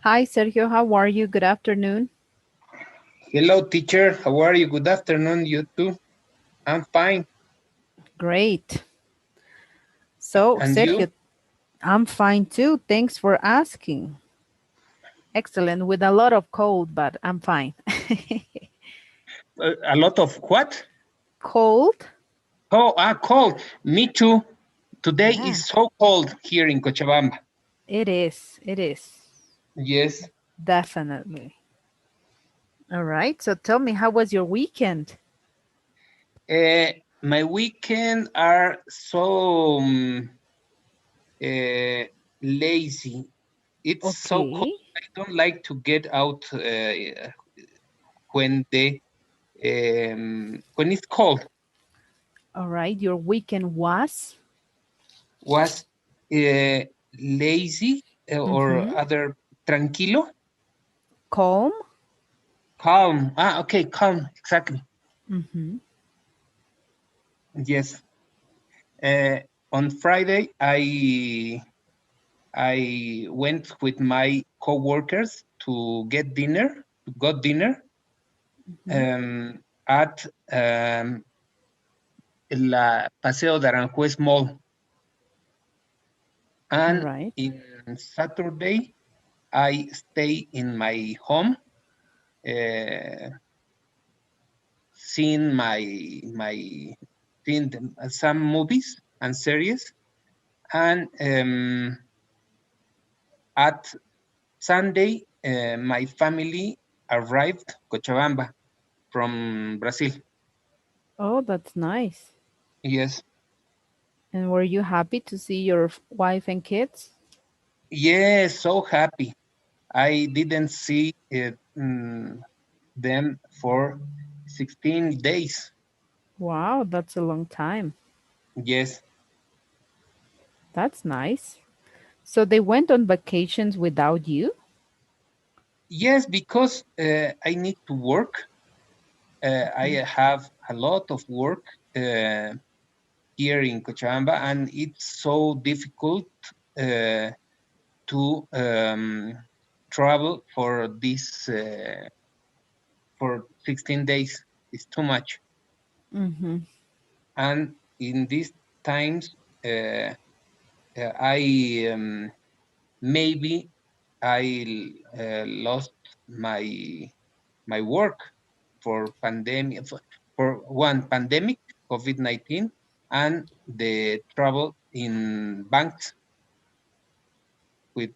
Hi, Sergio. How are you? Good afternoon. Hello, teacher. How are you? Good afternoon, you too. I'm fine. Great. So, And you? Sergio, I'm fine too. Thanks for asking. Excellent. With a lot of cold, but I'm fine. A lot of what? Cold? Oh, cold. Me too. Today Yeah, is so cold here in Cochabamba. it is. It is. Yes. Definitely. All right. So tell me, how was your weekend? Uh, my weekend are so lazy. It's so cold. Okay. I don't like to get out when when it's cold. All right. Your weekend was? Was lazy or Mm-hmm. other tranquilo. Calm? Calm. Okay, calm. Exactly. Mm-hmm. Yes. Uh, on Friday, I went with my coworkers to get dinner, to got dinner Mm-hmm. at La Paseo de Aranjuez Mall. All And right. in Saturday, I stay in my home, uh, seeing seeing some movies and series. And at Sunday, my family arrived Cochabamba from Brazil. Oh, that's nice. Yes, And were you happy to see your wife and kids? yes, so happy. I didn't see them for 16 days. Wow, that's a long time. Yes, That's nice. So they went on vacations without you? yes, because I need to work. I have a lot of work uh, here in Cochabamba, and it's so difficult uh, to travel for this for 16 days. It's too much. Mm-hmm. And in these times, I maybe I lost my work for pandemic for one pandemic COVID-19 and the trouble in banks with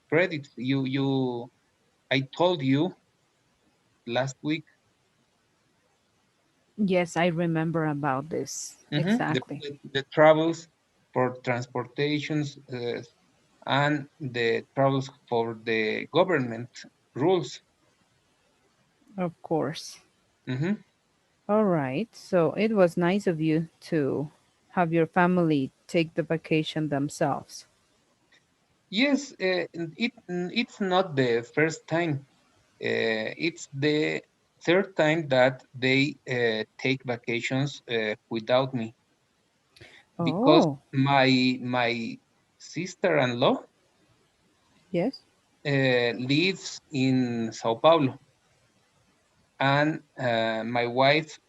credits. I told you last week. Yes, I remember about this. The, Exactly. the troubles for transportations and the troubles for the government rules. Of course. Hmm. All right. So it was nice of you to have your family take the vacation themselves. Yes, it's not the first time. It's the third time that they take vacations without me because Oh, my sister-in-law yes. lives in Sao Paulo, and my wife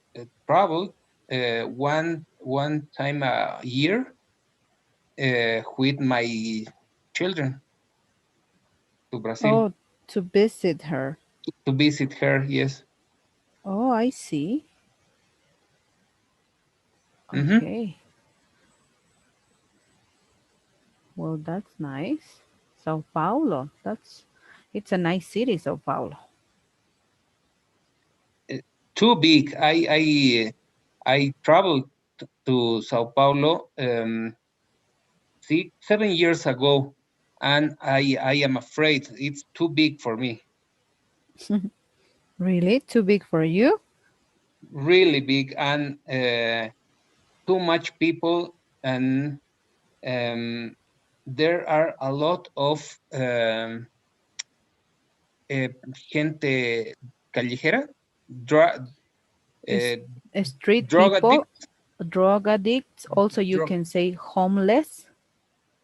traveled one time a year with my children to Brazil Oh, to visit her. to visit her. Yes. Oh, I see. Hmm. Okay. Well, that's nice. Sao Paulo. It's a nice city, Sao Paulo. Too big. I traveled to Sao Paulo 7 years ago, and I am afraid it's too big for me. Really? Too big for you? Really big, and too much people, and um, there are a lot of eh, gente callejera, dra- Is uh, street drug people, addicts, drug addicts. Also, you drug, can say homeless.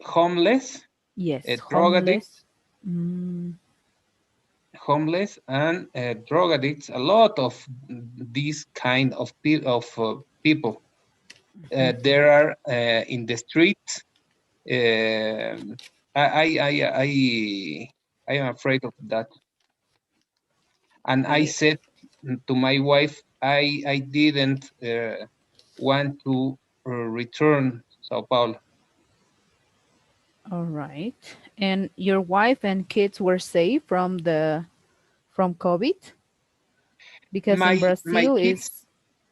homeless, Yes, drug addicts, homeless. Mm, homeless and drug addicts, a lot of these kind of people. There are in the streets. Um I am afraid of that. And I Eh, said to my wife, I didn't want to return Sao Paulo. all right. And your wife and kids were safe from COVID? Because in My Brazil kids, it's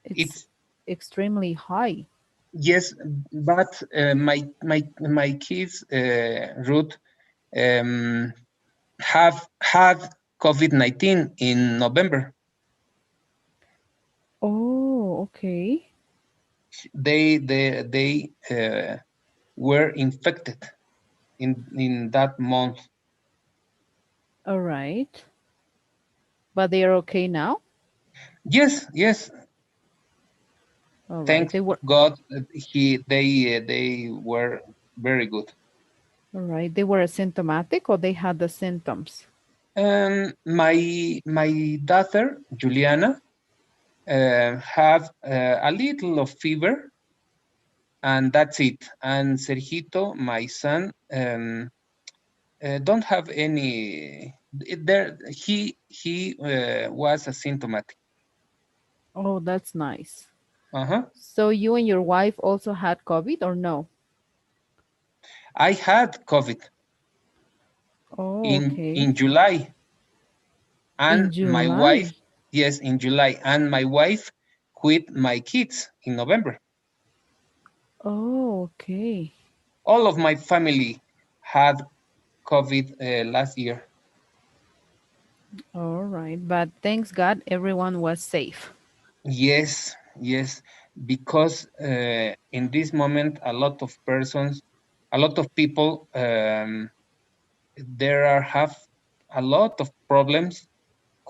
it's extremely high. yes, but my kids, Ruth, um, have had COVID-19 in November. Oh, okay. They were infected in that month. All right. But they are okay now? Yes, yes. All right. Thanks They were God, they were very good. all right. They were asymptomatic or they had the symptoms? My daughter Juliana have a little of fever, and that's it. And Sergito, my son, don't have any. There, he was asymptomatic. Oh, that's nice. Uh-huh. So you and your wife also had COVID or no? I had COVID Oh, okay. in July, In and my wife, July. yes, in July, and my wife quit my kids in November. Oh, okay. All of my family had COVID last year. All right. But thanks God everyone was safe. Yes, yes, because in this moment, a lot of people, there are have a lot of problems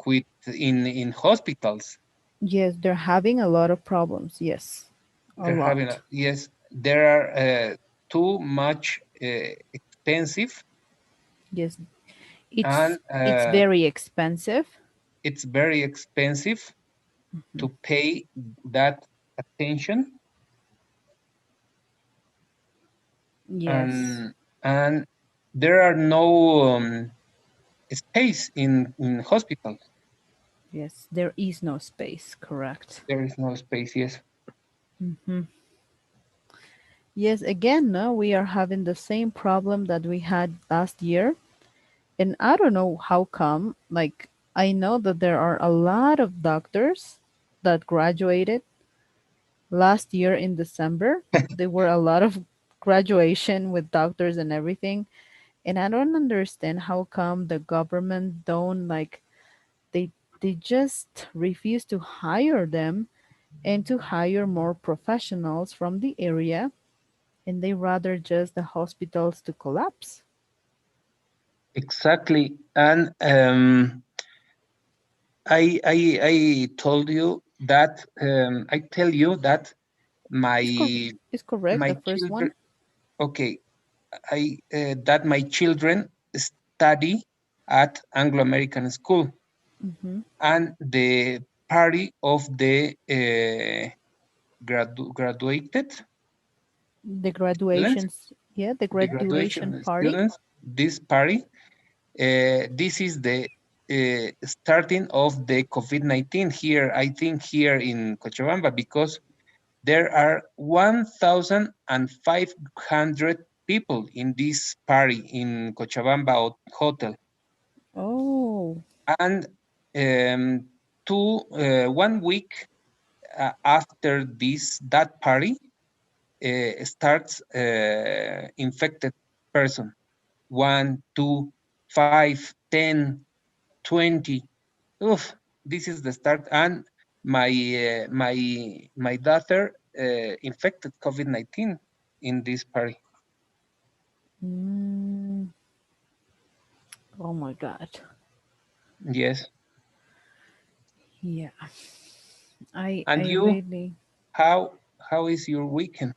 with in hospitals. Yes, they're having a lot of problems. Yes. A They're having lot. yes, there are too much expensive, Yes. and It's very expensive. it's very expensive to pay that attention, Yes. and there are no space in hospitals. Yes, there is no space, correct. There is no space. Yes, Hmm. Yes, again, no, we are having the same problem that we had last year. And I don't know how come. Like, I know that there are a lot of doctors that graduated last year in December. There were a lot of graduation with doctors and everything. And I don't understand how come the government don't like they they just refuse to hire them and to hire more professionals from the area, and they rather just the hospitals to collapse. exactly. And I told you that I tell you that my Is cor- is correct the my first children. one? Okay, I that my children study at Anglo American school, Hmm. and the party of the graduated The students, graduations, yeah, the the graduation graduation party. students, this party, this is the starting of the COVID-19 here, I think here in Cochabamba, because there are 1,500 people in this party in Cochabamba hotel. Oh. And one week after that party, starts infected person. 1, 2, 5, 10, 20. Oof, this is the start. And my daughter infected COVID-19 in this party. Mm, oh my God. Yes. Yeah. I And I you, really. how is your weekend?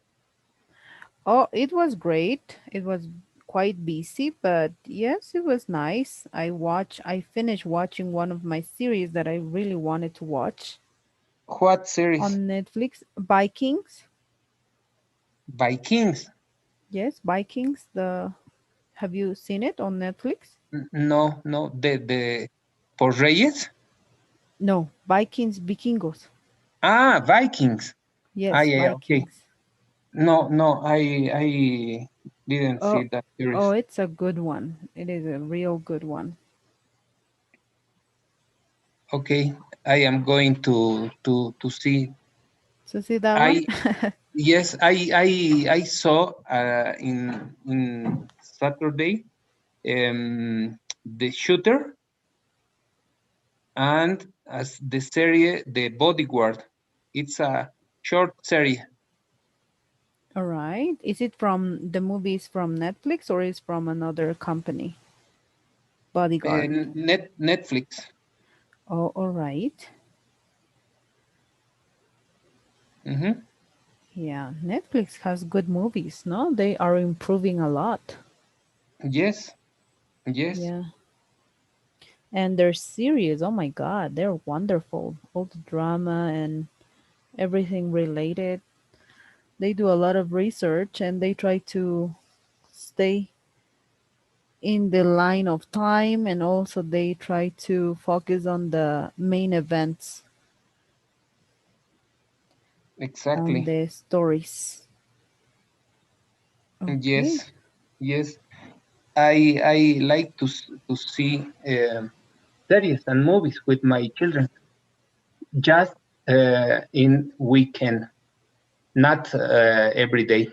Oh, it was great. It was quite busy, but yes, it was nice. I finished watching one of my series that I really wanted to watch What series? on Netflix, Vikings. Vikings? Yes, Vikings. The Have you seen it on Netflix? No, no. The por Reyes? No, Vikings, Vikingos. Ah, Vikings. Ah, Yes, yeah, yeah, okay. Vikings. No, no, I didn't Oh, see that oh, series. it's a good one. It is a real good one. Okay, I am going to see. So see that one? I Yes, I saw in Saturday the shooter and as the series The Bodyguard. It's a short series. All right. Is it from the movies from Netflix or is from another company? Bodyguard. Netflix. Oh, all right. Hmm. Yeah, Netflix has good movies, no? They are improving a lot. Yes, yes, Yeah. And their series, oh my God, they're wonderful. All the drama and everything related. They do a lot of research and they try to stay in the line of time, and also they try to focus on the main events on exactly. the stories. Okay. Yes, yes. I like to see series and movies with my children just in weekend, not every day.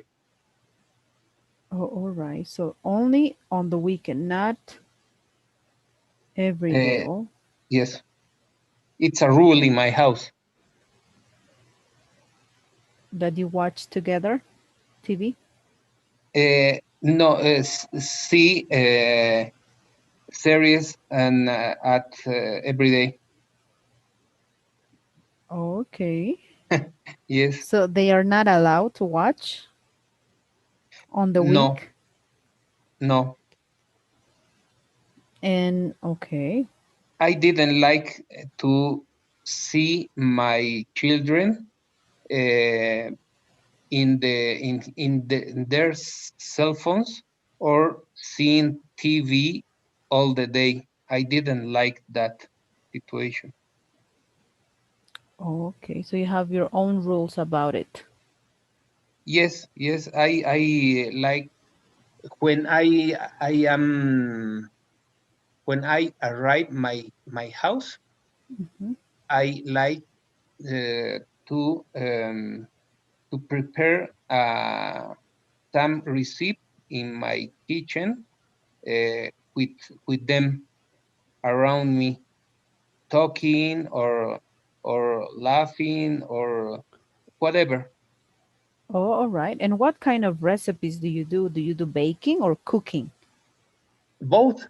Oh, all right. So only on the weekend, not every day. Uh, Oh, yes, it's a rule in my house. that you watch together TV. No, see series and at every day. Okay. Yes, So they are not allowed to watch on the no, week. no. And okay. I didn't like to see my children uh, in their cell phones or seeing TV all the day. I didn't like that situation. Okay. So you have your own rules about it. Yes, yes, I like when I am when I arrive my house. Mhm. I like uh, to um, to prepare some receipt in my kitchen uh, with with them around me, talking or laughing or whatever. Oh, all right. And what kind of recipes do you do? Do you do baking or cooking? Both,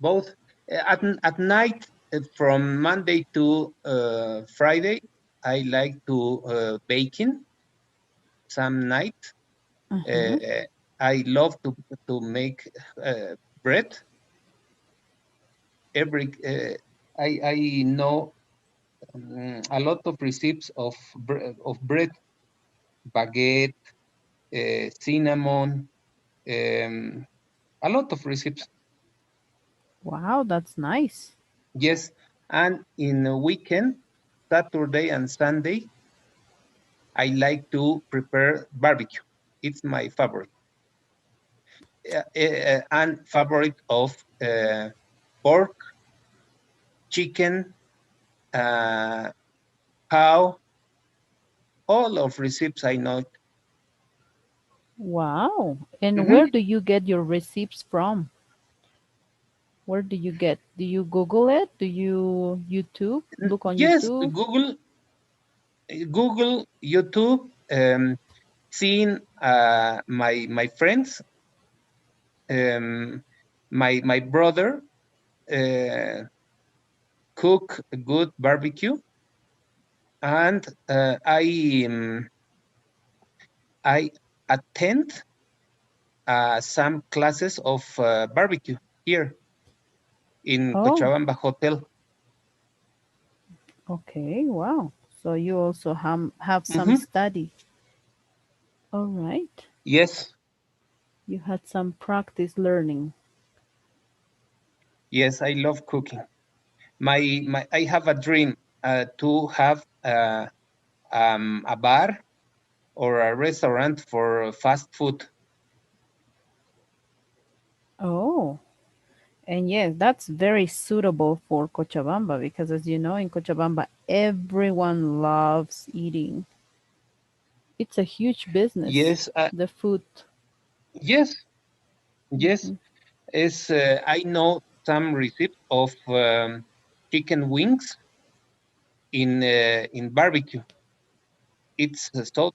both. At night from Monday to Friday, I like to baking some night. Uh-huh. Uh, I love to make bread. Every I know a lot of recipes of bread, baguette, cinnamon, um, a lot of recipes. Wow, that's nice. Yes, and in a weekend, Saturday and Sunday, I like to prepare barbecue. It's my favorite, and favorite of pork, chicken, uh, cow, all of recipes I know. Wow. And Mhm. where do you get your receipts from? Where do you get? Do you Google it? Do you YouTube? Look on Yes, YouTube? Google, YouTube, seeing my friends, um, my brother uh, cook a good barbecue, and I attend some classes of barbecue here in Oh, Cochabamba Hotel. okay. Wow. So you also have some Hmm. study. All right. Yes, You had some practice learning. yes, I love cooking. My I have a dream to have a bar or a restaurant for fast food. Oh, and yes, that's very suitable for Cochabamba because, as you know, in Cochabamba, everyone loves eating. It's a huge business, Yes, the food. yes, yes. Hmm. Is I know some recipes of chicken wings in barbecue. It's so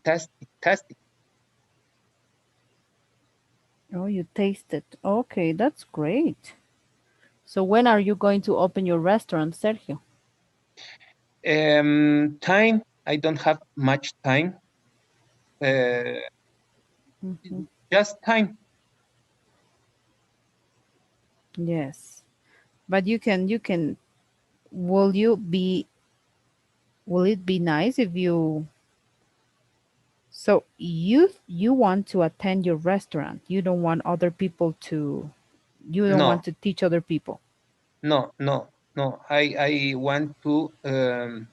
tasty. Oh, you tasted. Okay, that's great. So when are you going to open your restaurant, Sergio? Time. I don't have much time. Uh, Hmm. just time. Yes, but you can. Will you be? Will it be nice if you? So you want to attend your restaurant. You don't want other people to. You don't want No, to teach other people. no, no, no. I want um,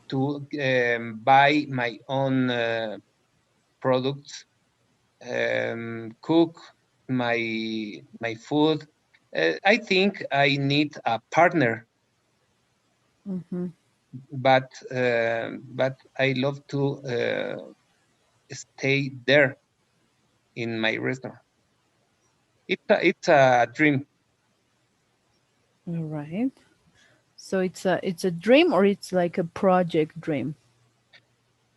to buy my own products, cook my food. I think I need a partner, Hmm. but I love to stay there in my restaurant. It's a dream. All right. So it's a dream or it's like a project dream.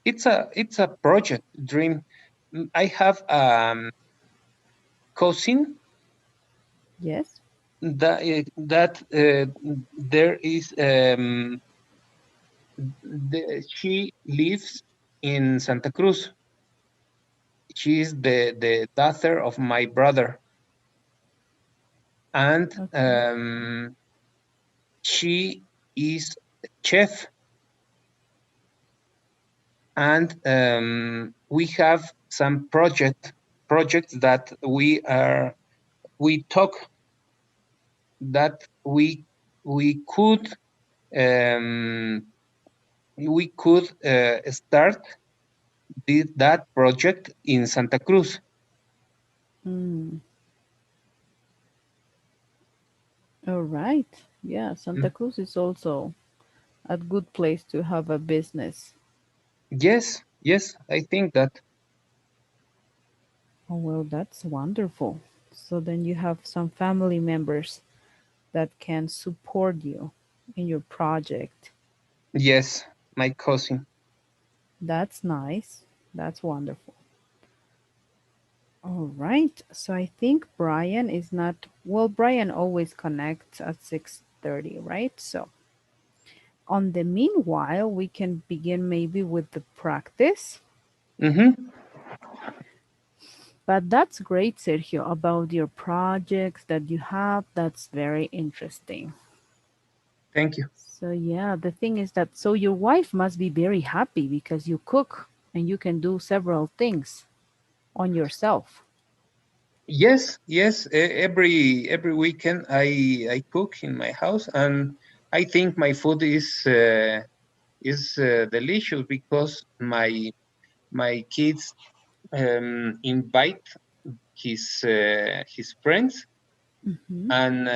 It's a project dream. I have cousin Yes. that there is she lives in Santa Cruz. She is the daughter of my brother, and Okay. she is chef, and we have some projects that we talk that um, we could start that project in Santa Cruz. Mm. All right. Yeah, Santa Mm. Cruz is also a good place to have a business. Yes, yes, I think that. Oh, well, that's wonderful. So then you have some family members that can support you in your project. Yes, my cousin. That's nice. That's wonderful. All right. So I think Brian is not well, Brian always connects at 6:30, right? So on the meanwhile, we can begin maybe with the practice. Mm-hmm. But that's great, Sergio, about your projects that you have. That's very interesting. Thank you. So yeah, the thing is that so your wife must be very happy because you cook and you can do several things on yourself. Yes, yes. Every weekend I cook in my house, and I think my food is delicious because my kids invite his friends, Hmm. and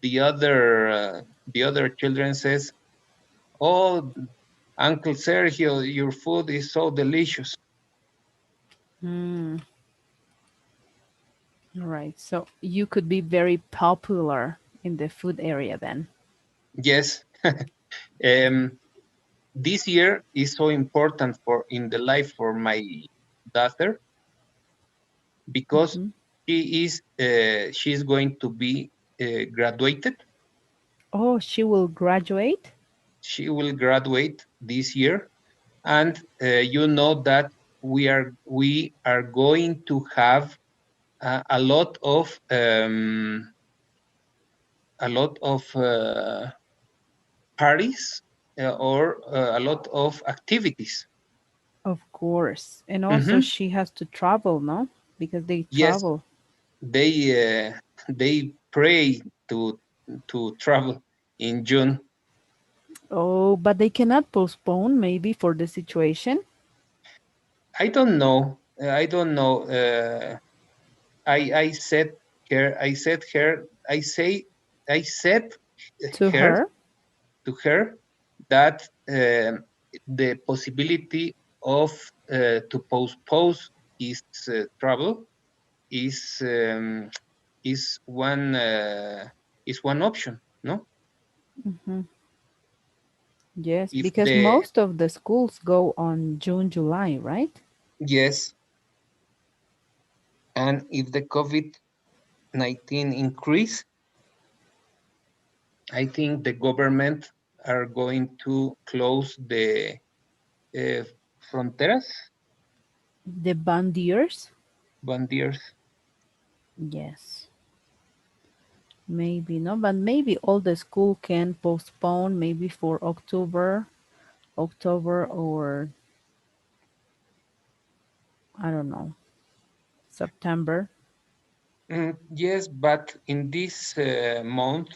the other children says, "Oh, Uncle Sergio, your food is so delicious." Mm, all right. So you could be very popular in the food area then. Yes. um, this year is so important for in the life for my daughter because Hmm. she's going to be graduated. Oh, she will graduate? She will graduate this year, and you know that. we are going to have a lot of parties or a lot of activities. Of course. And also Hmm. she has to travel, no? Because they Yes, travel. they they pray to to travel in June. Oh, but they cannot postpone maybe for the situation I don't know. I don't know. I said her. I said her. I said to her her. to her that the possibility of to postpone his travel is um, is one uh, is one option. No, Hmm. Yes, if because the most of the schools go on June, July, right? yes, and if the COVID-19 increase, I think the government are going to close the uh, fronteras, The bandiers. bandiers. Yes, maybe no, but maybe all the school can postpone maybe for October or I don't know, September. Yes, but in this month,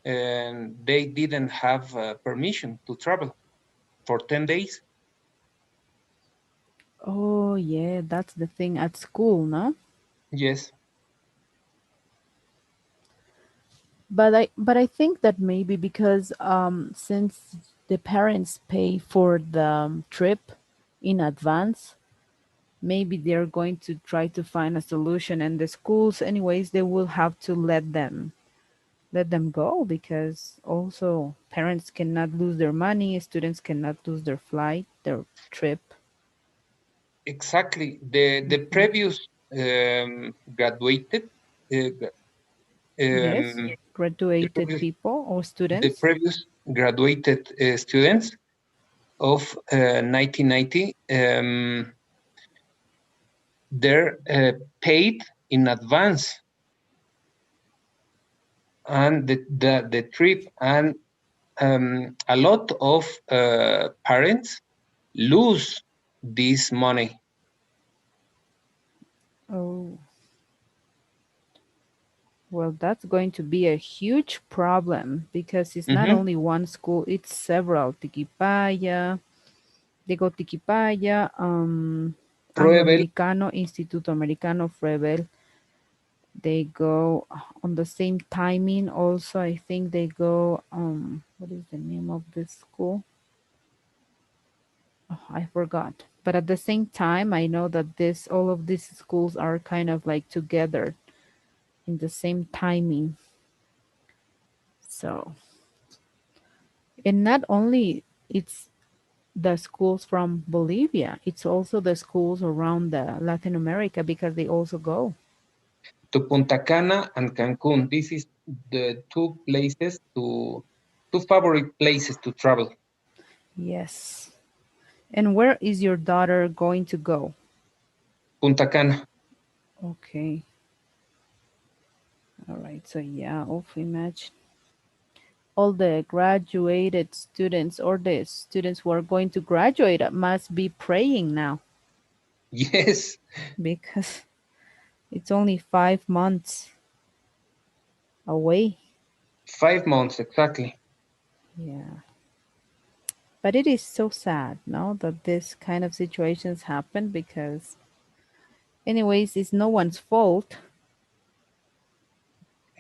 they didn't have permission to travel for 10 days. Oh yeah, that's the thing at school, no? Yes, But I think that maybe because since the parents pay for the trip in advance, maybe they're going to try to find a solution, and the schools anyways they will have to let them go because also parents cannot lose their money, students cannot lose their flight, their trip. exactly. The Mhm. previous graduated, uh, Yes, um, the graduated previous people or the students. previous graduated students of 1990, they're paid in advance, and the trip, and a lot of parents lose this money. Oh, well, that's going to be a huge problem because it's not Hmm. only one school, it's several. Tiquipaya, they go Tiquipaya, Pruebe Angloamericano, Instituto Americano, Frebel. They go on the same timing. Also, I think they go. What is the name of this school? Oh, I forgot. But at the same time, I know that this all of these schools are kind of like together in the same timing. So, and not only it's the schools from Bolivia, it's also the schools around the Latin America because they also go. to Punta Cana and Cancun. This is the two favorite places to travel. Yes. And where is your daughter going to go? Punta Cana. Okay. All right. So yeah, imagine all the graduated students or the students who are going to graduate must be praying now Yes, because it's only 5 months away. 5 months exactly. Yeah. But it is so sad, no, that this kind of situations happen because anyways, it's no one's fault.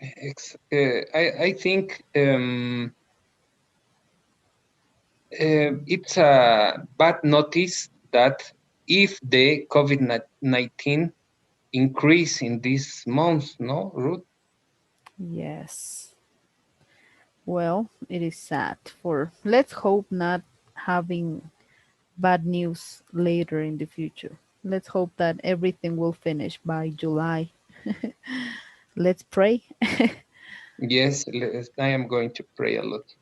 I think it's a bad notice that if the COVID-19 increase in this month, no, Ruth? Yes. Well, it is sad for let's hope not having bad news later in the future. Let's hope that everything will finish by July. Let's pray. Yes, I am going to pray a lot.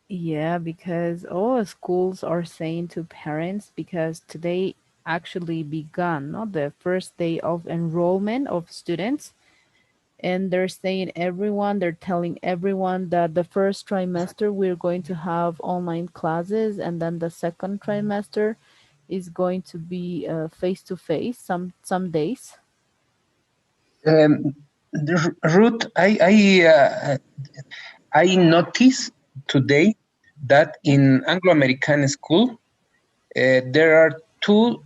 Yeah, because all schools are saying to parents because today actually begun, no? The first day of enrollment of students. And they're telling everyone that the first trimester we're going to have online classes, and then the second trimester is going to be face to face some days. Um, Ruth, I noticed today that Yeah. in Anglo-American school there are two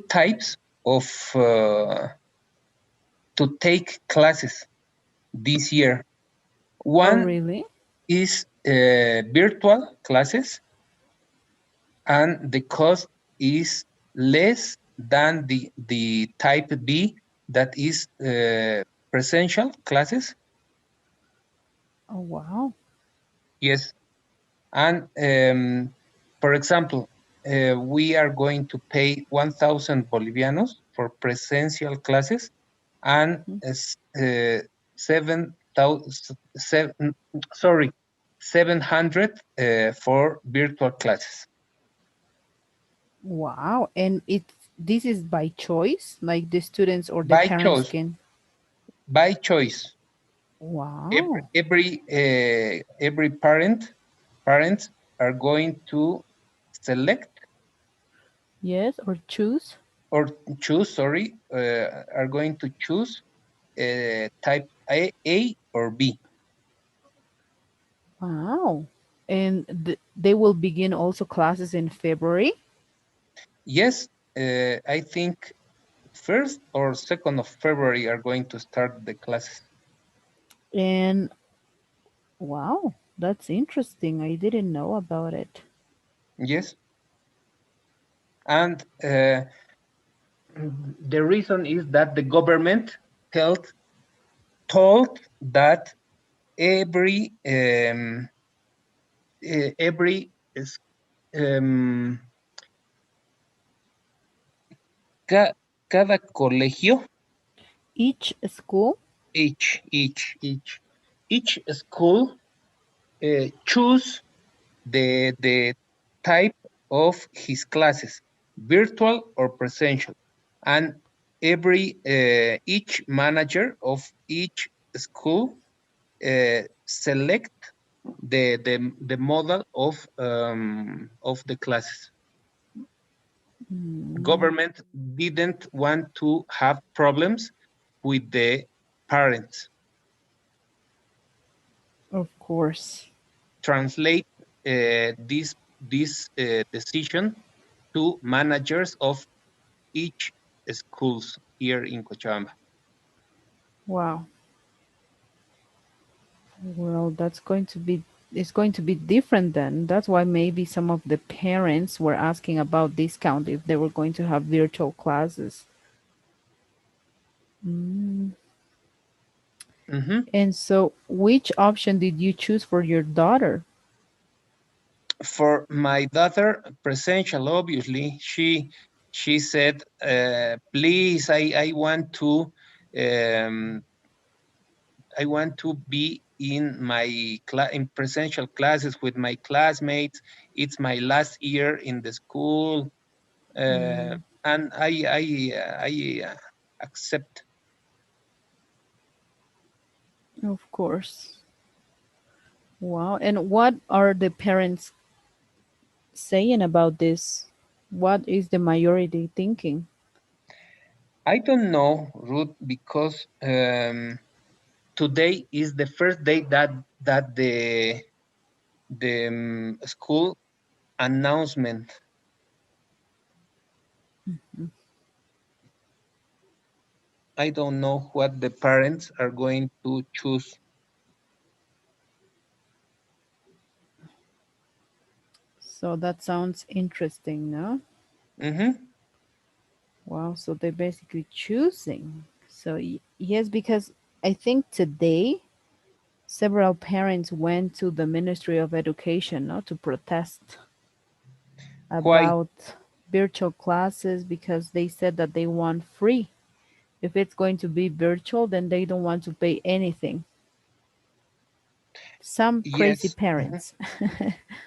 types of to take classes this year. Oh, One really? is virtual classes, and the cost is less than the type B, that is presential classes. Oh, wow. Yes, and for example, we are going to pay 1,000 Bolivianos for presential classes, and Mhm. 7,000, sorry, 700 for virtual classes. Wow. And this is by choice, like the students or the By parents choice, can. by choice. Every Wow. every every parents are going to select Yes, or choose. or choose, sorry, are going to choose type A or B. Wow. And they will begin also classes in February. Yes, I think 1st or 2nd of February are going to start the classes. And wow, that's interesting. I didn't know about it. Yes, and the reason is that the government told told that every every um, ca- cada colegio, Each school. each school choose the type of his classes, virtual or presential, and every each manager of each school select the model of the classes. Mm, Government didn't want to have problems with the parents. of course. Translate this decision to managers of each schools here in Cochabamba. Wow. Well, that's going to be it's going to be different then. That's why maybe some of the parents were asking about discount if they were going to have virtual classes. Mm. Mhm. And so, which option did you choose for your daughter? For my daughter, presential, obviously, she said, "Please, um, I want to be in my in presential classes with my classmates. It's my last year in the school, Mm, and I accept." of course. Wow. And what are the parents saying about this? What is the majority thinking? I don't know, Ruth, because today is the first day that the school announcement. I don't know what the parents are going to choose. So that sounds interesting, no? Hmm. Wow, so they're basically choosing. So, yes, because I think today several parents went to the Ministry of Education, no, to protest Why? about virtual classes because they said that they want free. If it's going to be virtual, then they don't want to pay anything. Some crazy Yes. Mhm. parents.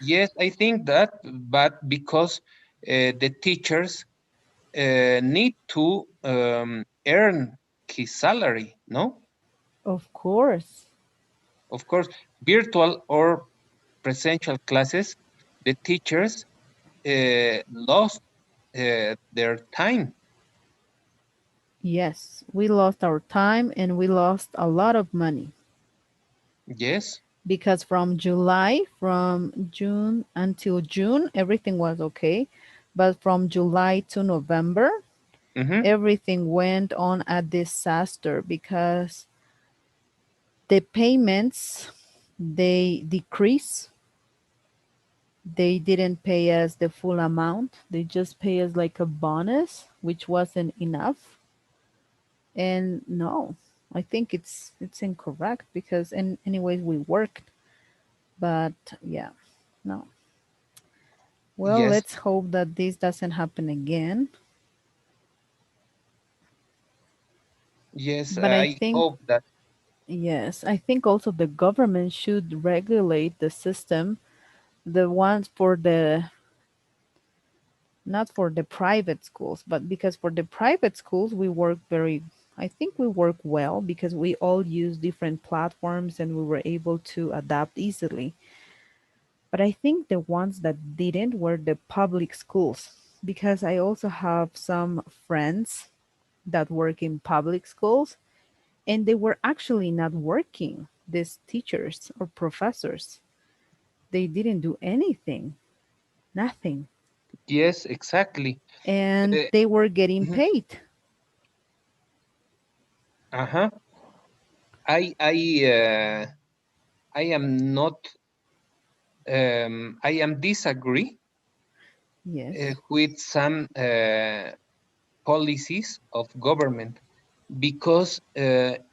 Yes, I think that, but because the teachers need to earn his salary, no? Of course. Of course, virtual or presential classes, the teachers lost their time. Yes, we lost our time and we lost a lot of money Yes. because from June until June, everything was okay. But from July to November, Mm-hmm. everything went on a disaster because the payments they decrease. They didn't pay us the full amount. They just pay us like a bonus, which wasn't enough. And no, I think it's incorrect because in anyways we worked. But yeah, no. Well, Yes. let's hope that this doesn't happen again. Yes. But I I think hope that. yes, I think also the government should regulate the system, the ones for the not for the private schools, but because for the private schools we work very I think we work well because we all use different platforms and we were able to adapt easily. But I think the ones that didn't were the public schools because I also have some friends that work in public schools and they were actually not working, these teachers or professors. They didn't do anything, nothing. Yes, exactly. And Uh, they were getting mhm. paid. Uh-huh. I I uh, I am not. I am disagree Yes, with some policies of government because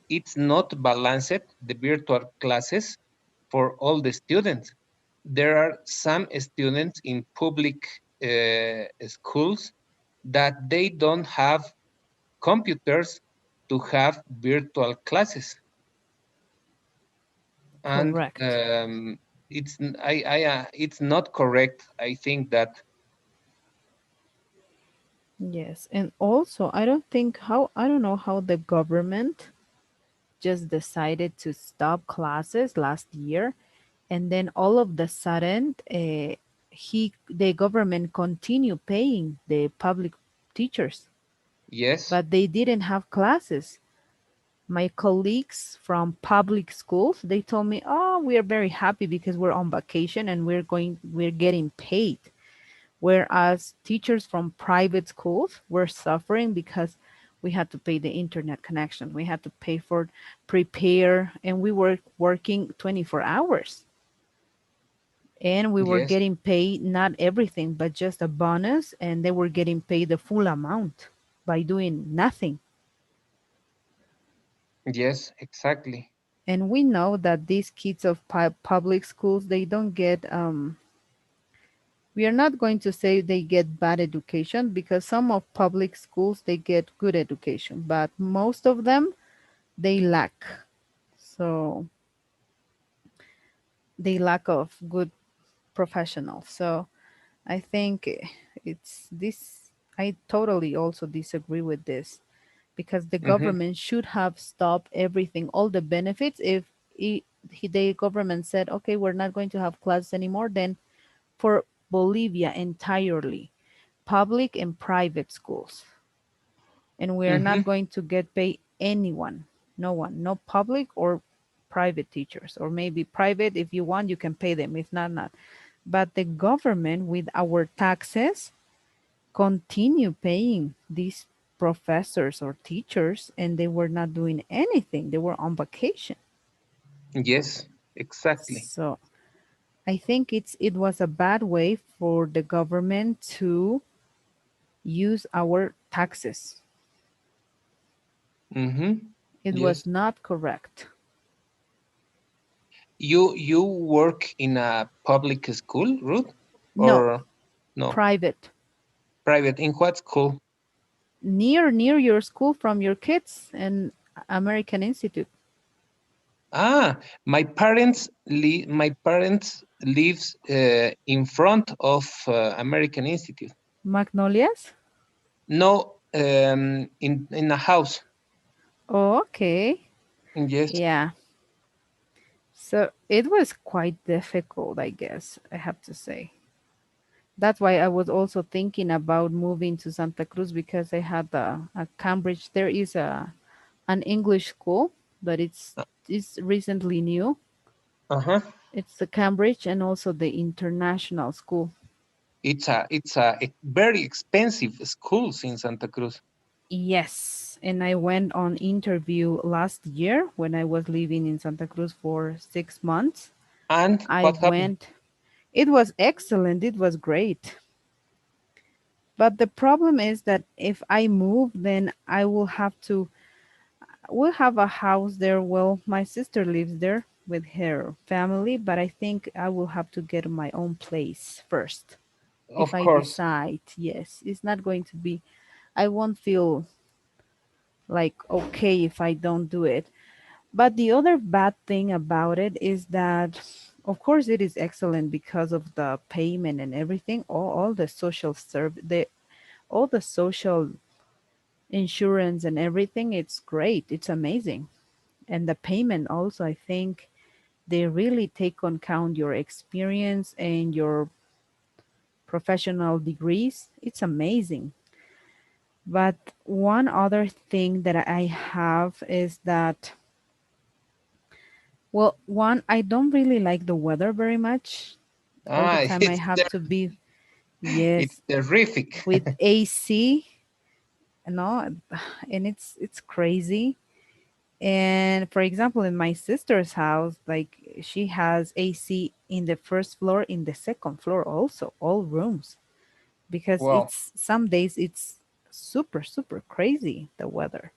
it's not balanced the virtual classes for all the students. There are some students in public schools that they don't have computers to have virtual classes, and correct. it's not correct. I think that. Yes. And also, I don't know how the government just decided to stop classes last year. And then all of the sudden, the government continued paying the public teachers, Yes. but they didn't have classes. My colleagues from public schools, they told me, "Oh, we are very happy because we're on vacation and we're getting paid." Whereas teachers from private schools were suffering because we had to pay the internet connection, we had to pay for prepare, and we were working 24 hours. And we were Yes. getting paid not everything, but just a bonus, and they were getting paid the full amount by doing nothing. Yes, exactly. And we know that these kids of public schools, they don't get we are not going to say they get bad education because some of public schools they get good education, but most of them they lack. So they lack of good professionals. So I think it's this. I totally also disagree with this because the Mm-hmm. government should have stopped everything, all the benefits. If the government said, okay, we're not going to have classes anymore, then for Bolivia entirely, public and private schools. And we are Mm-hmm. not going to get paid anyone, no one, no public or private teachers, or maybe private if you want, you can pay them. If not, not. But the government, with our taxes, continue paying these professors or teachers, and they were not doing anything. They were on vacation. Yes, exactly. So I think it was a bad way for the government to use our taxes. Mm-hmm. It Yes. was not correct. You work in a public school, Ruth, No, or no? private. Private. In what school? Near your school from your kids and American Institute. Ah, my parents lives in front of American Institute. Magnolias? No, in a house. Oh, okay. Yes. Yeah. So it was quite difficult, I guess, I have to say. That's why I was also thinking about moving to Santa Cruz because I had a Cambridge. There is an English school, but it's recently new. Uh-huh. It's the Cambridge and also the international school. It's a very expensive schools in Santa Cruz. Yes, and I went on interview last year when I was living in Santa Cruz for 6 months. And I what happened? went. It was excellent. It was great. But the problem is that if I move, then I will have to. We'll have a house there. Well, my sister lives there with her family, but I think I will have to get my own place first. If Of I course. decide, yes, it's not going to be. I won't feel like okay if I don't do it. But the other bad thing about it is that, of course, it is excellent because of the payment and everything. All the social all the social insurance and everything. It's great. It's amazing, and the payment also. I think they really take on count your experience and your professional degrees. It's amazing. But one other thing that I have is that, well, one, I don't really like the weather very much. All the Ah, time I have to be, it's yes, terrific. with AC, no, and it's crazy. And for example, in my sister's house, like she has AC in the first floor, in the second floor also, all rooms, because Wow. it's some days it's super crazy the weather.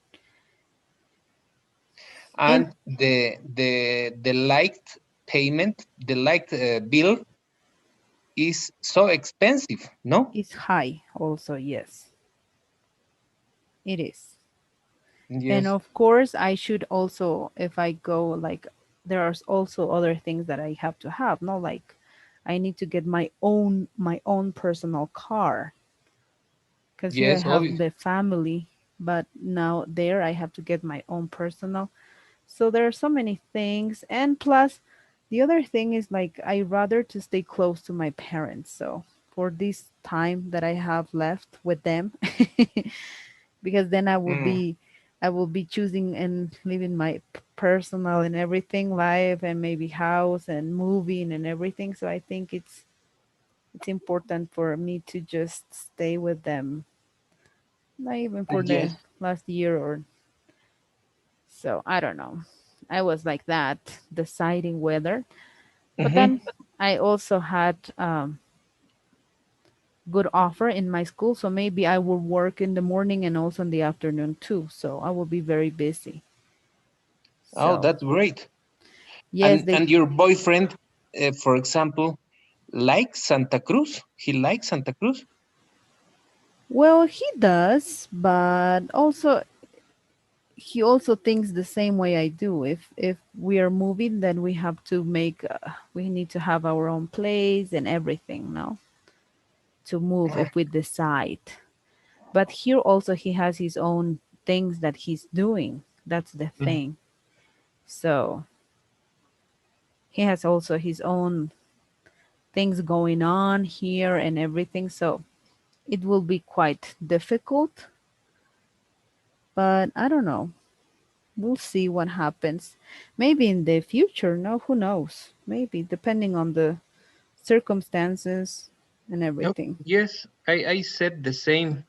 And And the light payment, the light bill is so expensive, no? it's high also, yes, it is. And Yes. of course, I should also, if I go, like, there are also other things that I have to have. Not like I need to get my own personal car because here I Yes, have obvious. the family, but now there I have to get my own personal. So there are so many things, and plus, the other thing is like I rather to stay close to my parents. So for this time that I have left with them, because then Mm, I will be choosing and living my personal and everything life and maybe house and moving and everything. So I think it's important for me to just stay with them, not even for the yes. last year or so. I don't know. I was like that, deciding whether. But Hmm. then I also had good offer in my school, so maybe I will work in the morning and also in the afternoon too. So I will be very busy. Oh, So that's great. yes, And they. your boyfriend, for example, likes Santa Cruz. He likes Santa Cruz. Well, he does, but also he also thinks the same way I do. If we are moving, then we have to make we need to have our own place and everything, no? To move if we decide. But here also he has his own things that he's doing. That's the Mhm. thing. So he has also his own things going on here and everything. So it will be quite difficult, but I don't know. We'll see what happens. Maybe in the future, no, who knows? Maybe depending on the circumstances and Oh, everything. yes, I said the same.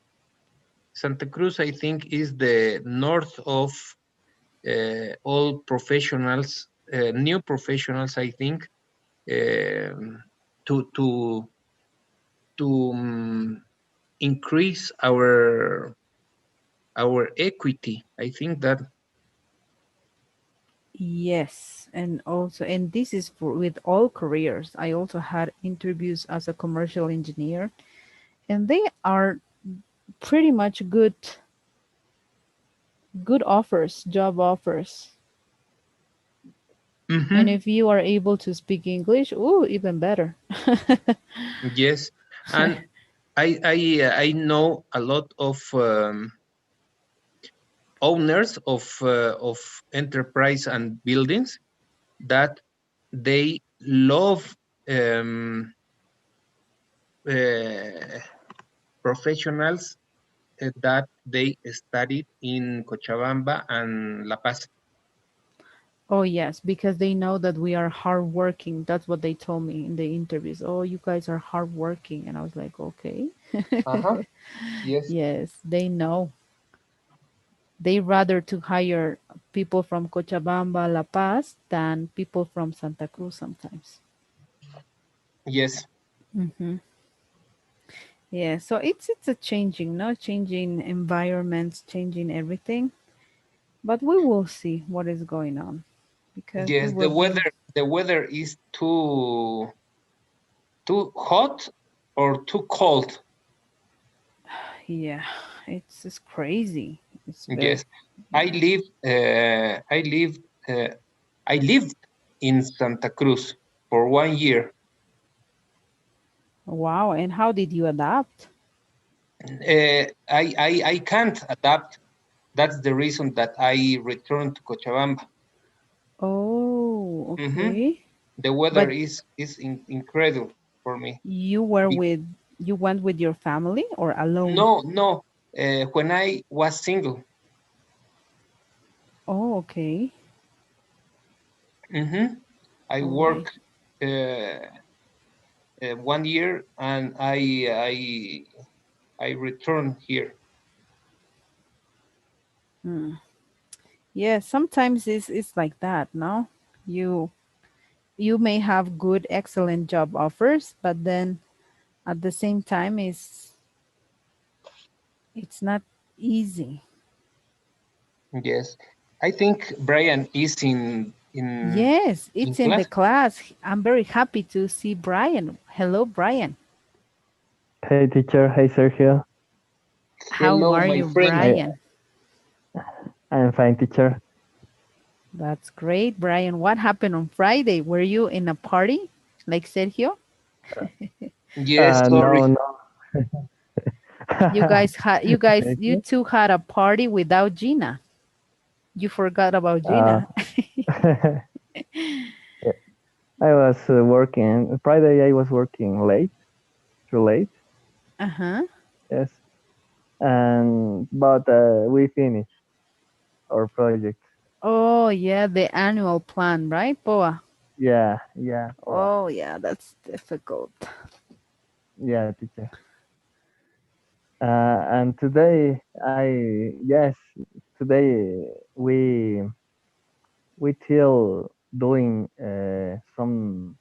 Santa Cruz, I think, is the north of all professionals, new professionals, I think, um, to to increase our equity. I think that. Yes, and also, and this is for with all careers. I also had interviews as a commercial engineer, and they are pretty much good offers, job offers. And Hmm. if you are able to speak English, oh, even better. Yes, and I know a lot of owners of enterprise and buildings that they love um, uh, professionals that they studied in Cochabamba and La Paz. Oh yes, because they know that we are hardworking. That's what they told me in the interviews. Oh, you guys are hardworking, and I was like, okay. Uh-huh. Yes, Yes, they know. They rather to hire people from Cochabamba, La Paz, than people from Santa Cruz sometimes. yes, Hmm. Yeah, so it's a changing, no, changing environments, changing everything. But we will see what is going on because we yes. were being, The weather is too hot or too cold. yeah, it's crazy. It's very, Yes, I yeah. live. Uh, I lived in Santa Cruz for 1 year. Wow, and how did you adapt? I can't adapt. That's the reason that I returned to Cochabamba. Oh, Hmm. okay. The weather But is incredible for me. you were Be- with, you went with your family or alone? no, no. When I was single, Oh, okay. hmm I All right. worked 1 year and I returned here. Hmm. Yeah, sometimes it's like that, no? You you may have good, excellent job offers, but then at the same time, it's not easy. Yes, I think Brian is Yes, in it's in the class. class. I'm very happy to see Brian. Hello, Brian. Hey teacher, hey Sergio. How Hello, are my you, friend. I Brian? I'm fine teacher. That's great, Brian. What happened on Friday? Were you in a party like Sergio? Yes, No, sorry. no. You Maybe. two had a party without Gina. You forgot about Uh, Gina. I was working Friday. I was working late, too late. Uh-huh. Yes, and but we finished our project. Oh, yeah, the annual plan, right, Boa? Yeah, yeah, oh, Oh, yeah, that's difficult. yeah, teacher. And today yes, today we still doing some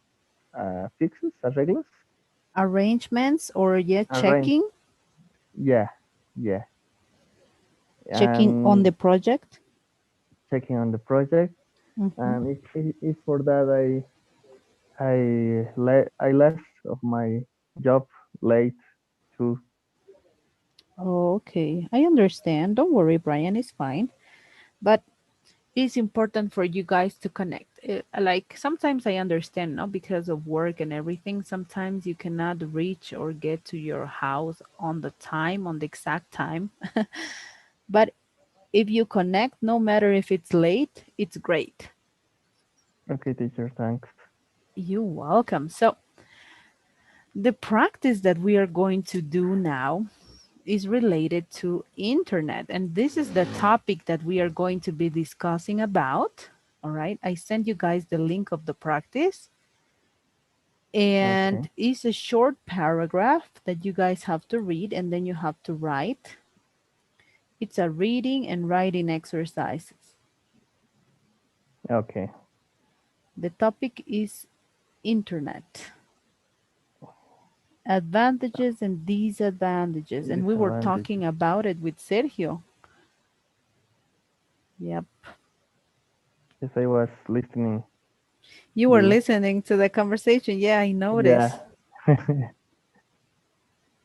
fixes, arreglos. Arrangements or yeah, Arrange. checking, Yeah, yeah, checking on the and project. checking on the project. Hmm. And if for that I left of my job late too. Oh, okay. I understand. Don't worry, Brian, it's fine. But it's important for you guys to connect. Like sometimes I understand, no, because of work and everything. Sometimes you cannot reach or get to your house on the time, on the exact time. But if you connect, no matter if it's late, it's great. Okay, teacher, thanks. You're welcome. So, the practice that we are going to do now is related to internet, and this is the topic that we are going to be discussing about. All right, I sent you guys the link of the practice, Okay, and it's a short paragraph that you guys have to read and then you have to write. It's a reading and writing exercises. okay. The topic is internet, advantages and disadvantages, and we were talking Disadvantages. about it with Sergio. Yep. Yes, I was listening. You were You. listening to the conversation. Yeah, I Yeah. noticed.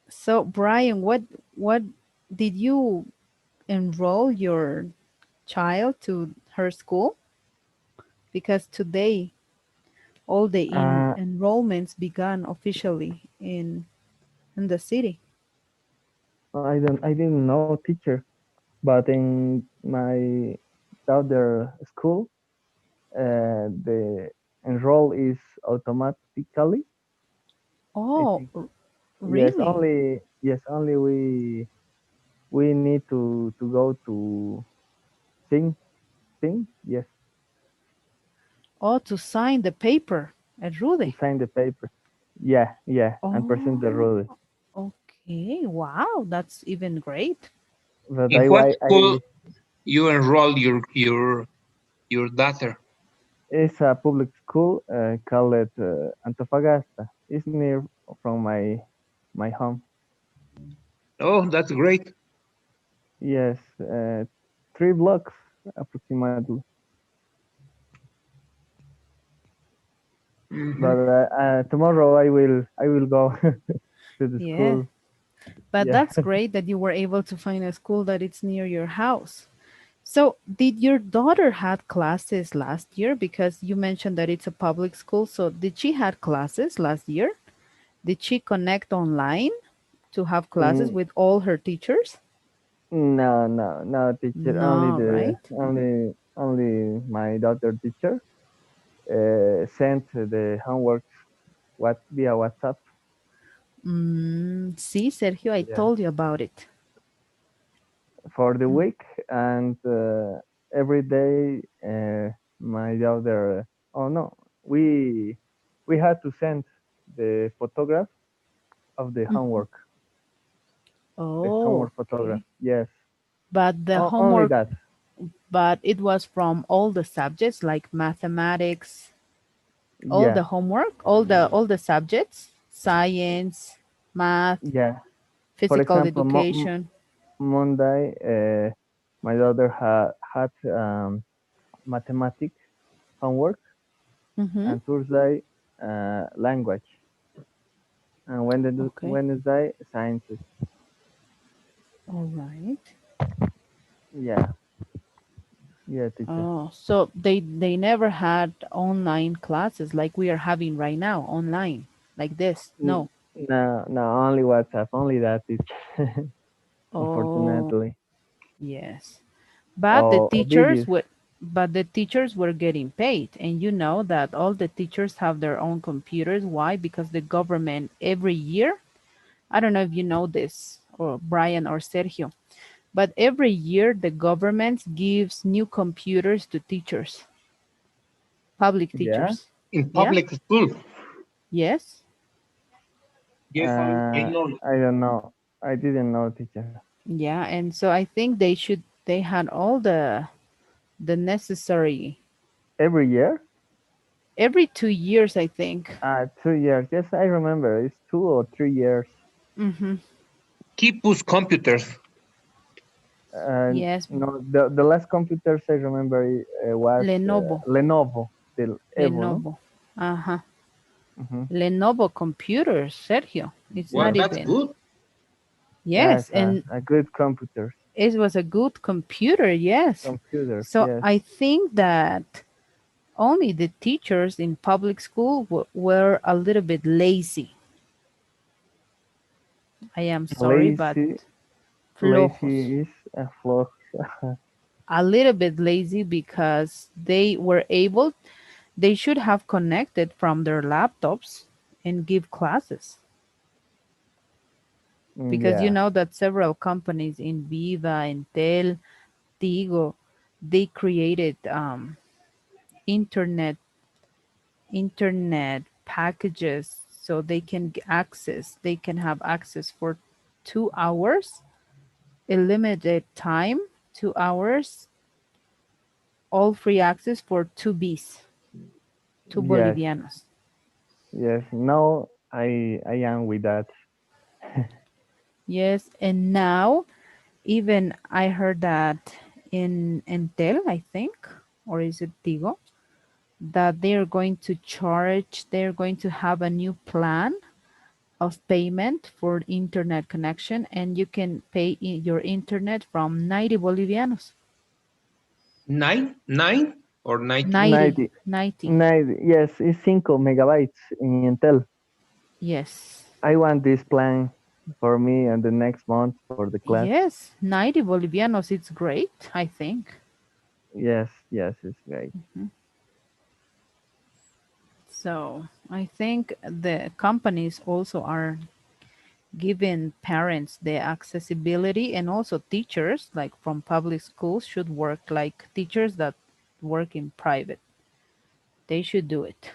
So, Brian, what did you enroll your child to her school? Because today all the uh, enrollments began officially in the city. I didn't know teacher, but in my daughter school, the enroll is automatically. I Oh, think really? only we need to go to sing sing yes Oh, to sign the paper at to Rudy. sign the paper. Yeah, and present the Oh, rule. okay. Wow, that's even great. But In what I school you enroll your daughter? it's a public school called Antofagasta. It's near from my home. Oh, that's great. Yes, 3 blocks approximately. Hmm. But tomorrow I will go to the Yeah. school. But Yeah. that's great that you were able to find a school that it's near your house. So, did your daughter had classes last year? Because you mentioned that it's a public school. So, did she had classes last year? Did she connect online to have classes Mm, with all her teachers? no, teacher. Only No, the right? only my daughter teacher sent the homework what via WhatsApp. See, Sergio, I Yeah, told you about it. for the Mm. week, and every day my daughter. Oh no, we we had to send the photograph of Mhm. the Oh, homework photograph. okay. Yes, But the only homework, that. but it was from all the subjects like mathematics, all Yeah, the homework, all the subjects, science, math, yeah. For physical example, education. Monday, my daughter had mathematics homework, Mm-hmm. and Thursday language, and Okay. Wednesday sciences. All right. Yeah, yeah, teacher. Oh, so they never had online classes like we are having right now, online, like this. No. No, no, only WhatsApp, only that teacher. Oh, Unfortunately, yes. But the or teachers videos. would but the teachers were getting paid, and you know that all the teachers have their own computers. Why? Because the government every year, I don't know if you know this, or Brian or Sergio, but every year the government gives new computers to teachers, public Yeah. teachers. In Yeah? public school. Yes? Yes, I know. I don't know. I didn't know, teacher. Yeah, and so I think they had all the necessary Every year? every 2 years, I think. 2 years. Yes, I remember. It's 2 or 3 years. Mm-hmm. Kipus computers. Yes, No, the last computers I remember was Lenovo. Lenovo, the Evo, no? Lenovo. Uh-huh. Hmm. Lenovo computers, Sergio. It's Well, not Yes. that's even. good. Yes, Yes, and a good computers. it was a good computer, yes. Computers, So yes. I think that only the teachers in public school were a little bit lazy. I am sorry, but Lazy, flojos. lazy is a flaw. A little bit lazy because they should have connected from their laptops and give classes. Because you Yeah, know that several companies in Viva, Entel, Tigo, they created internet internet packages so they can have access for 2 hours, a limited time, 2 hours, all free access for 2 Bs, two yes, Bolivianos. yes. Now I am with that. Yes, and now even I heard that in Entel, I think, or is it Tigo, that they're going to have a new plan of payment for internet connection, and you can pay your internet from 90 bolivianos. Nine or 90? 90, 90, 90. 90. Yes, it's 5 megabytes in Intel. Yes. I want this plan. for me and the next month for the class. Yes, 90 Bolivianos, it's great, I think. Yes, yes, it's great. Mhm. So I think the companies also are giving parents the accessibility, and also teachers like from public schools should work like teachers that work in private. They should do it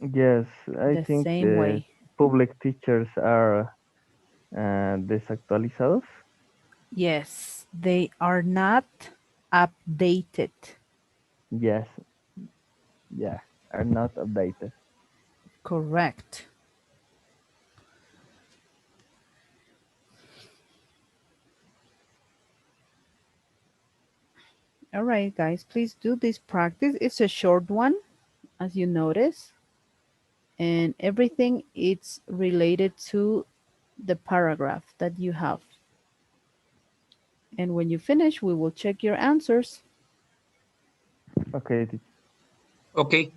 Yes, I the think same the way. public teachers are desactualizados. Yes, they are not updated. Yes, yeah, are not updated. Correct. All right, guys, please do this practice. It's a short one, as you notice, and everything it's related to the paragraph that you have. And when you finish, we will check your answers. Okay, Okay.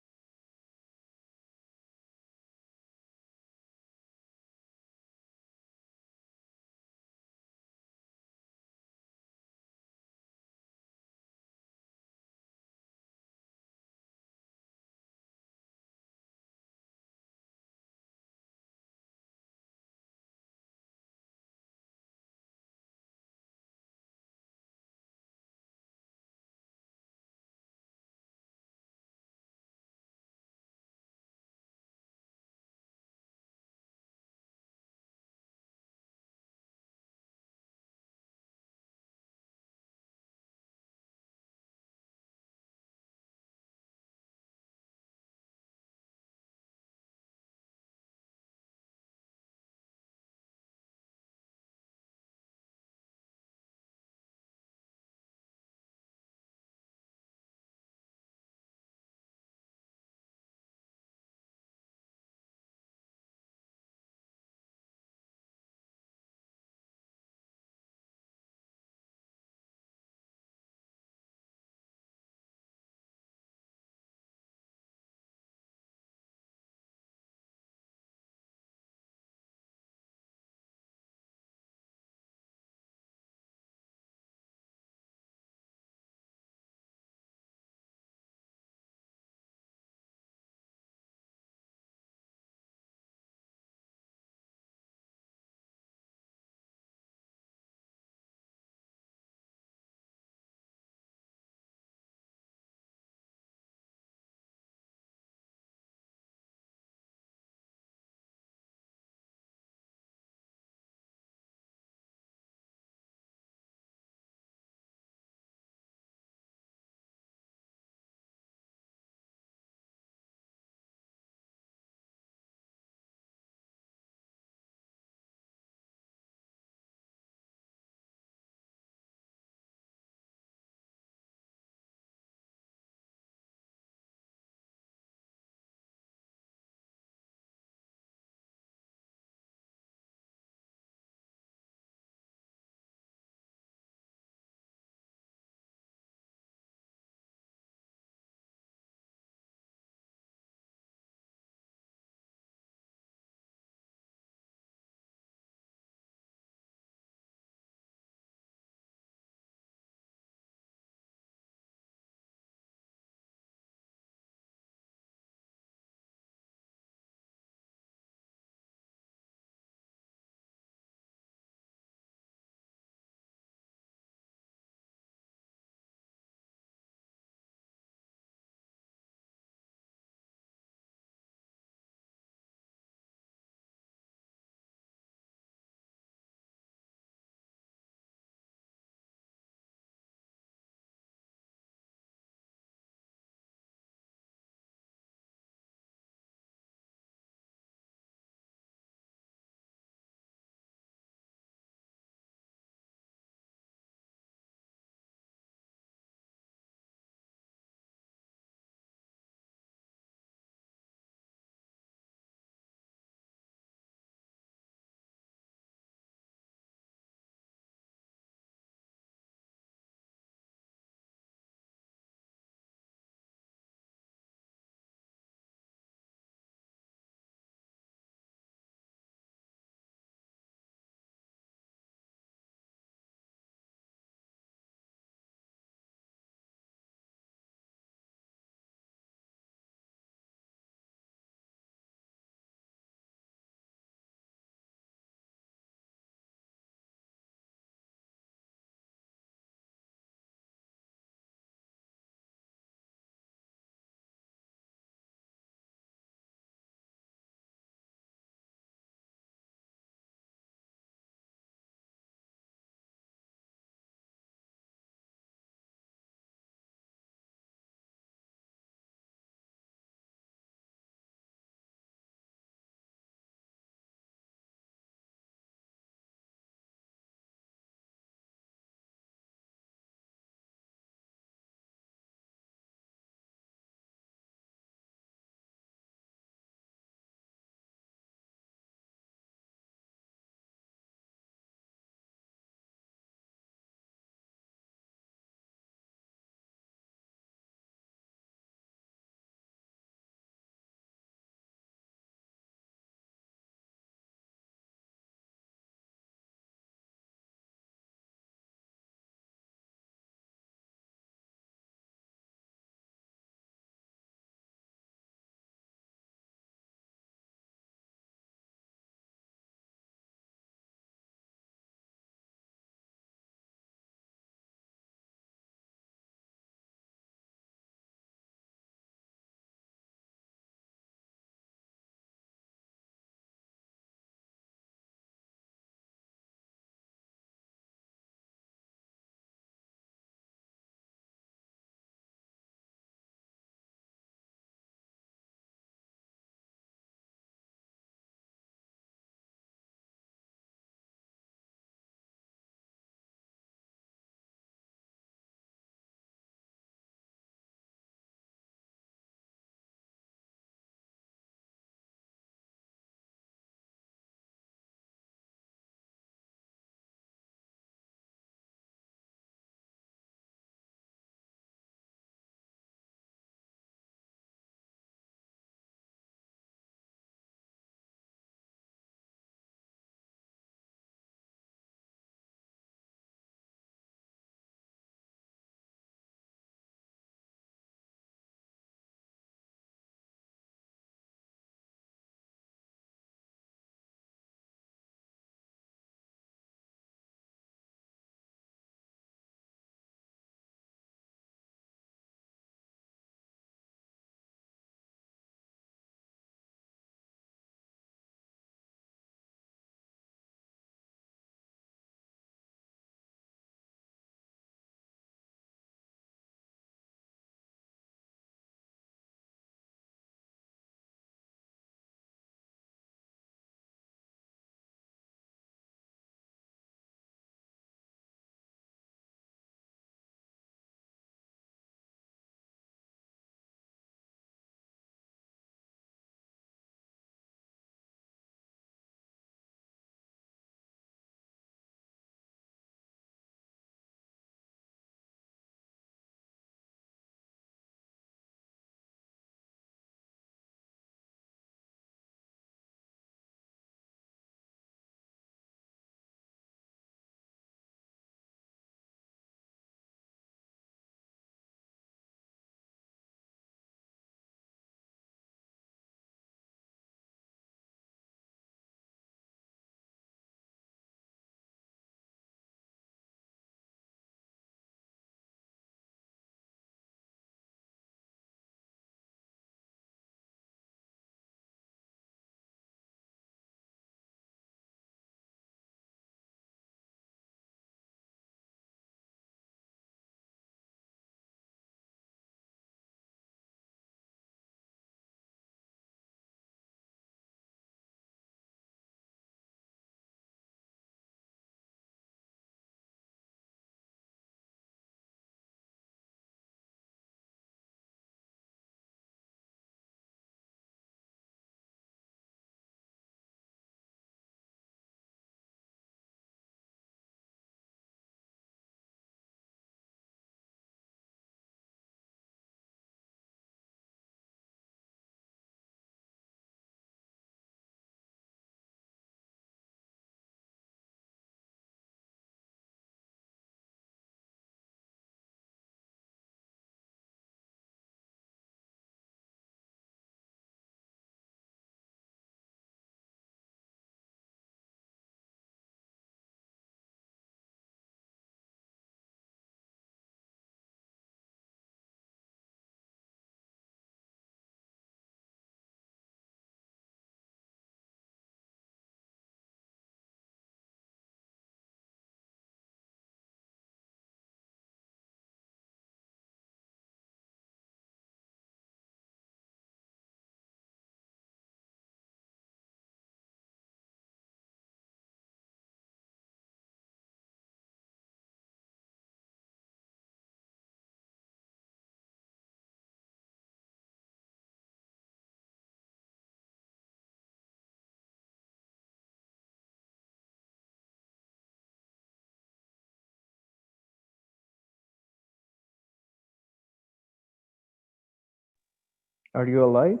Are you alive?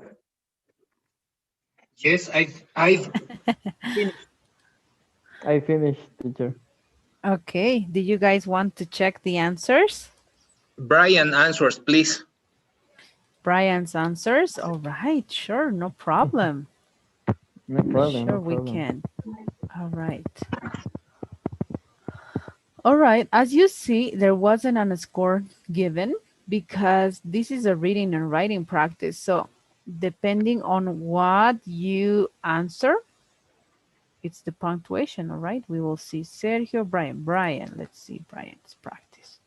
Yes, I've finished. I finished, teacher. Okay, do you guys want to check the answers? Brian answers, please. Brian's answers? All right, sure, no problem. No problem, no Sure, we problem. can. All right. All right, as you see, there wasn't a score given because this is a reading and writing practice. So, depending on what you answer, it's the punctuation, all right? We will see Sergio, Brian. Brian, let's see Brian's practice.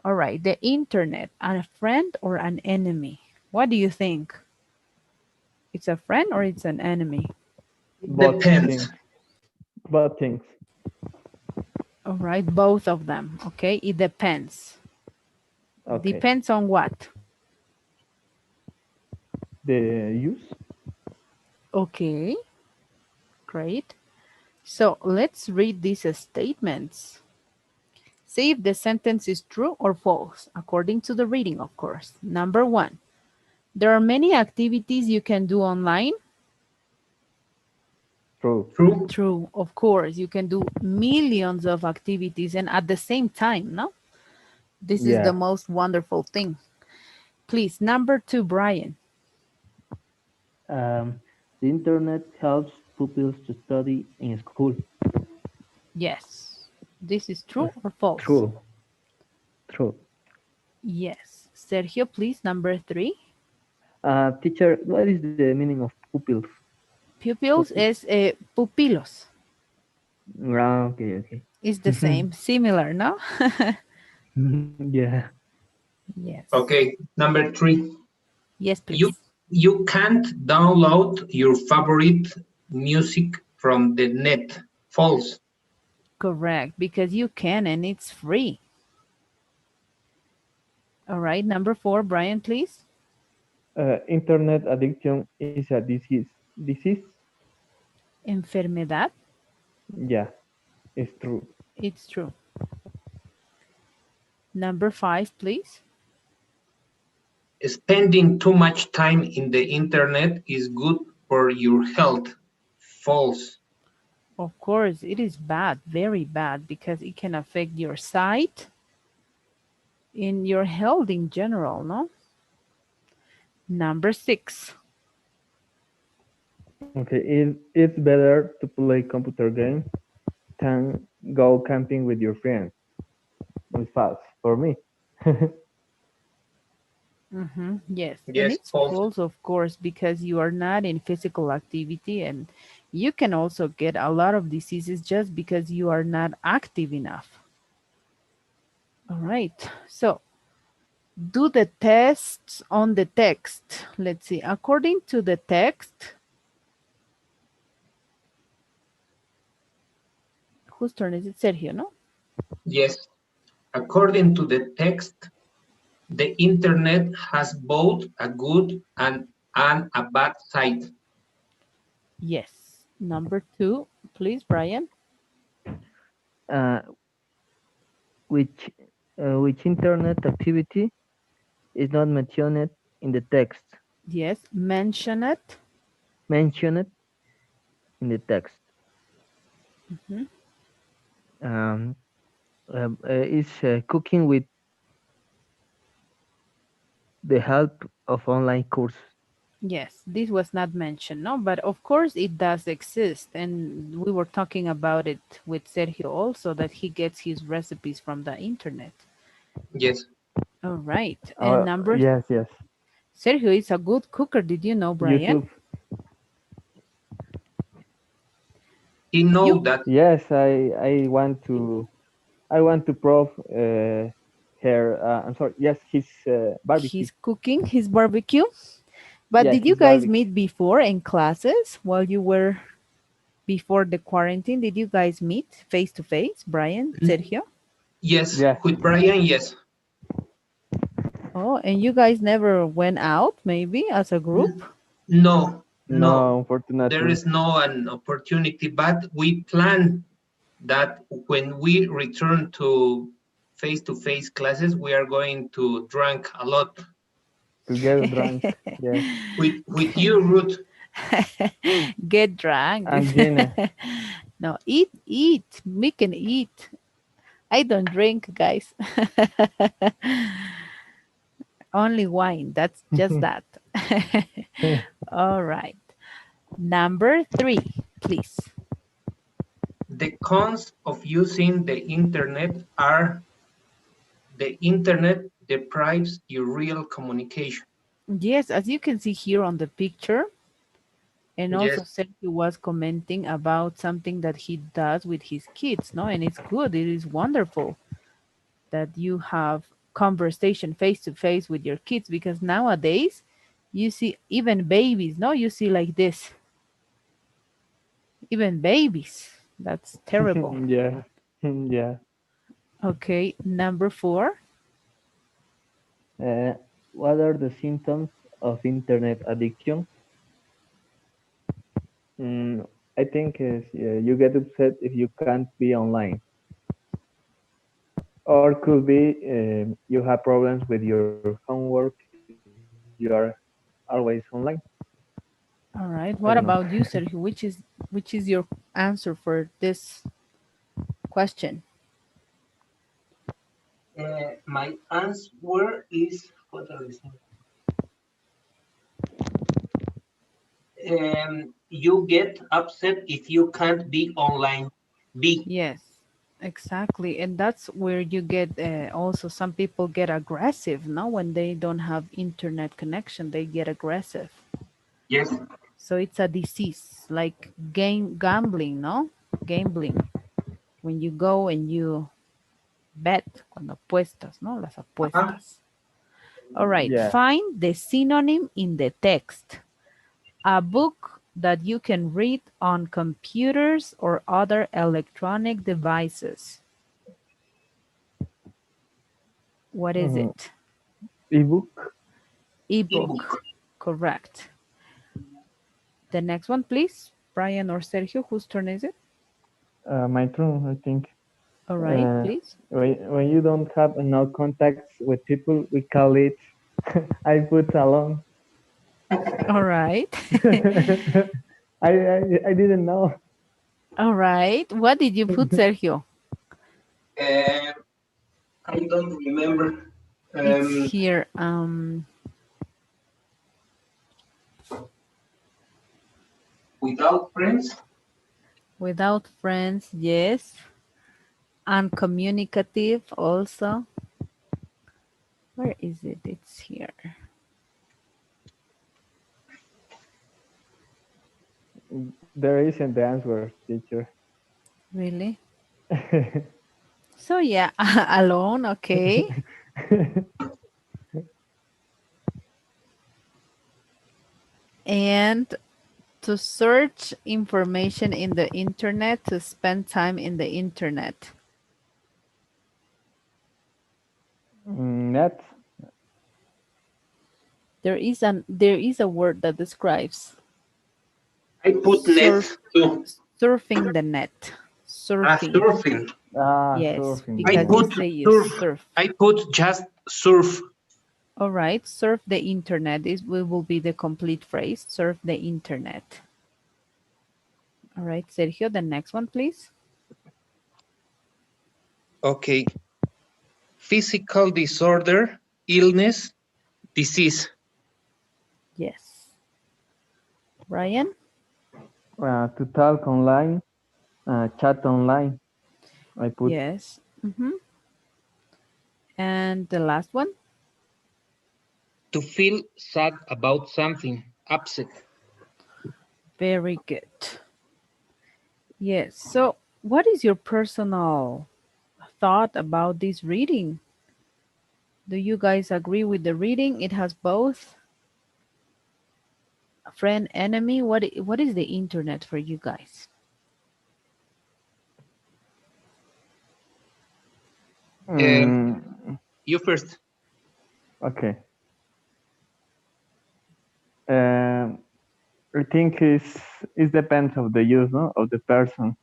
All right, the internet, a friend or an enemy? What do you think? It's a friend or it's an enemy? Both Depends. things. Both things. All right, both of them. Okay, it depends. Okay. Depends on what? The use? Okay, great. So let's read these statements. See if the sentence is true or false, according to the reading, of course. Number one, there are many activities you can do online. True. True. True, of course, you can do millions of activities and at the same time, no? This is the Yeah. most wonderful thing. Please, number two, Brian. Um, the internet helps pupils to study in school. Yes. This is Uh, true or false? True. True. Yes. Sergio, please, number three. Teacher, what is the meaning of pupils? Pupils Pupils. is pupilos. Okay, okay. Is the same, similar, no? Yeah. Yes. Okay, number three. Yes, You please. you can't download your favorite music from the net. False. Correct, because you can and it's free. All right, number four, Brian, please. Internet addiction is a disease. Disease? Enfermedad. Yeah, it's true. It's true. Number five, please. Spending too much time in the internet is good for your health. False. Of course, it is bad, very bad, because it can affect your sight in your health in general, no? Number six. Okay, it's better to play computer games than go camping with your friends. It's false for me. Yes, and Yes, it's false. false, of course, because you are not in physical activity, and you can also get a lot of diseases just because you are not active enough. All right, so do the tests on the text. Let's see. According to the text, whose turn is it? Sergio, no? Yes. According to the text, the internet has both a good and a bad side. Yes. Number two, please, Brian. Uh, which which internet activity is not mentioned in the text? Yes. Mention it. Mentioned in the text. Mhm. Um, is cooking with the help of online courses. Yes, this was not mentioned, no, but of course it does exist. And we were talking about it with Sergio also that he gets his recipes from the internet. Yes. All right. And number Yes, yes. Sergio is a good cooker. Did you know, Brian? YouTube. He You know that. Yes, I want to prove her. I'm sorry. Yes, his barbecue. he's cooking his barbecue. But Yeah, did you his guys barbecue. meet before in classes while you were before the quarantine? Did you guys meet face to face, Brian, Sergio? Yes, Yes. with Brian, yes. Oh, and you guys never went out maybe as a group? No, No, no, there unfortunately. is no an opportunity, but we plan that when we return to face-to-face classes, we are going to drink a lot. to get drunk. Yes, With you, Ruth. Get drunk. and Gina. No, eat, eat. We can eat. I don't drink, guys. Only wine. That's just that. All right. Number three, please. The cons of using the internet are the internet deprives you real communication. Yes, as you can see here on the picture, and also Yes, Sergio was commenting about something that he does with his kids, no? And it's good. It is wonderful that you have conversation face to face with your kids because nowadays you see even babies, no? You see like this, even babies. That's terrible. Yeah, yeah. Okay, number four. Uh, what are the symptoms of internet addiction? Mm, I think you get upset if you can't be online, or could be you have problems with your homework if you are always online. All I don't right. know. What about you, Sergio? Which is your answer for this question? my answer is what are these? You get upset if you can't be online. Be Yes, exactly. And that's where you get also some people get aggressive, no? When they don't have internet connection, they get aggressive. yes, So it's a disease like gambling, no? Gambling. When you go and you bet, cuando apuestas, ¿no? Las uh-huh. apuestas. All right, Yeah. find the synonym in the text. A book that you can read on computers or other electronic devices. What is Mm, it? ebook. Ebook. Ebook. Correct. The next one, please. Brian or Sergio, whose turn is it? My turn, I think. All right, Uh, please. when you don't have enough contacts with people, we call it I put alone. All right. I didn't know. All right. What did you put, Sergio? Uh, I don't remember. It's Um, here. without friends. Without friends, yes. Uncommunicative also. Where is it? It's here. There isn't the answer, teacher. Really? So yeah, alone, okay. And to search information in the internet, to spend time in the internet. Net. There is a word that describes I put net surf too. surfing the net. Surfing. Surfing. Ah, Yes, surfing the I because net. you put say you surf. surf. I put just surf. All right, surf the internet is will be the complete phrase. Surf the internet. All right, Sergio, the next one, please. Okay. Physical disorder, illness, disease. Yes. Brian? To talk online, chat online. I put Yes. And the last one? To feel sad about something, upset. Very good. Yes. So, what is your personal thought about this reading? Do you guys agree with the reading? It has both friend, enemy. What is the internet for you guys? Um, mm, you first. okay. Um, I think it depends of the use, no, of the person.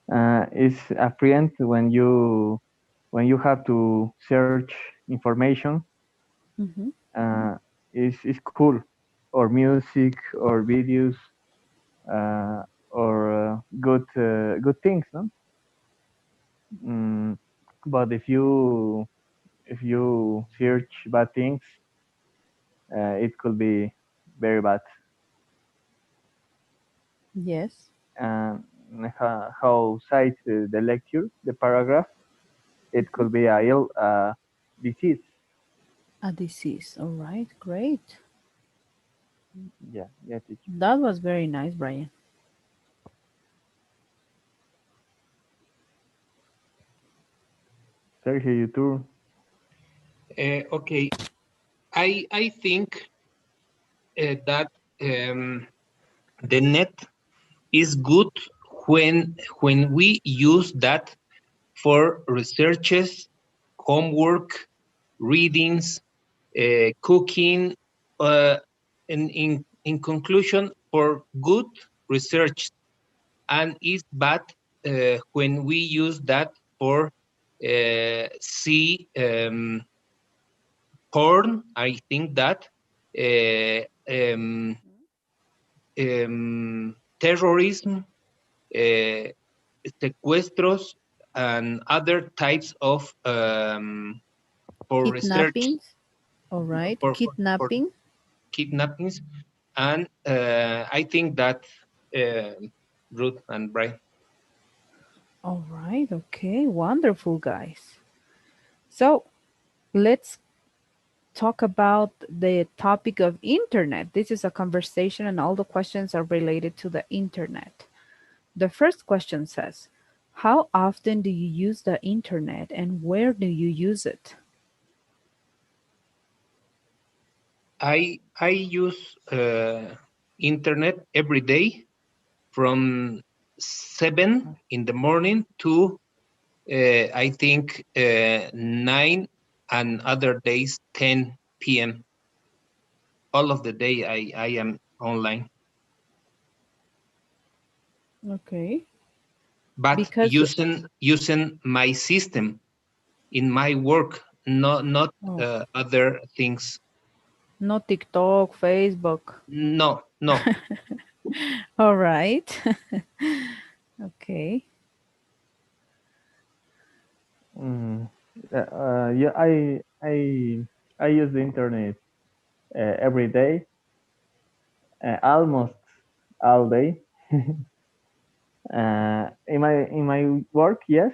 It's a friend when you have to search information. Mm-hmm. Uh, is cool, or music, or videos, uh, or good things, no? Mm, but if you search bad things, it could be very bad. Yes. And how cite the lecture, the paragraph, it Mhm. could be a ill disease. A disease. All right. Great. Yeah, yeah, teacher. That was very nice, Brian. Sergio, you too. Okay, I think that the net is good when we use that for researches, homework, readings, cooking, uh, in conclusion, for good research, and is bad when we use that for see porn. I think that uh, um, terrorism, uh, secuestros, and other types of for research, Kidnappings. All right. for Kidnapping. kidnappings, and I think that uh, Ruth and Brian. All right. Okay. Wonderful, guys. So let's talk about the topic of internet. This is a conversation and all the questions are related to the internet. The first question says, how often do you use the internet and where do you use it? I use internet every day from 7 in the morning to I think 9, and other days 10 p.m. All of the day I am online, Okay. but Because, using my system in my work, not oh, other things. no TikTok, Facebook. No, no. All right. Okay. Mm, yeah, I use the internet every day, almost all day. In my work, yes,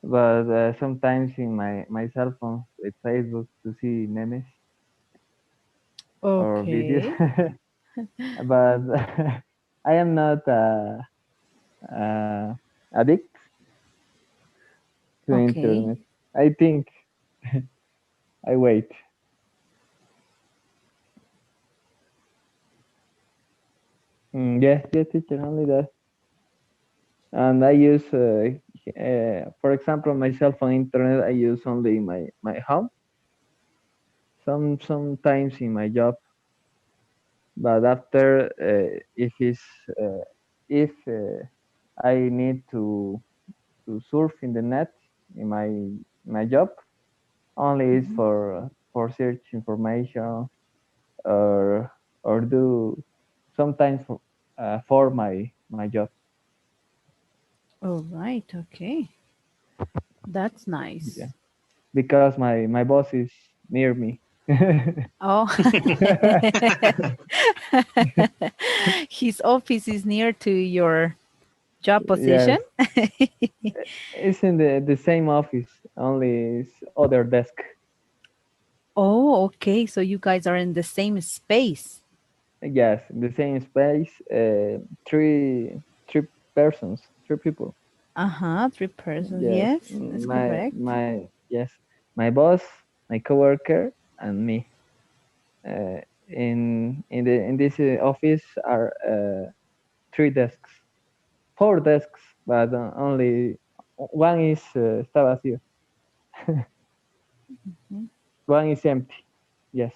but sometimes in my cell phone with Facebook to see memes or videos. Okay. But I am not addict to Okay. internet. I think I wait. Yes, yes, teacher, only that. And I use, for example, my cell phone internet. I use only my home. Sometimes in my job, but after uh, if I need to surf in the net in my job, only is Mhm. for search information, or do sometimes for my job. All right. Okay. That's Yeah, nice. because my boss is near me. Oh, his office is near to your job position? Yes, it's in the same office, only it's other desk. Oh, okay. So you guys are in the same space. Yes, in the same space. Three persons, three people. Uh-huh. Three persons. Yes, Yes, that's correct. yes, my boss, my coworker, and me. In this office are three desks, four desks, but only one is está vacío. Mhm. One is empty. Yes.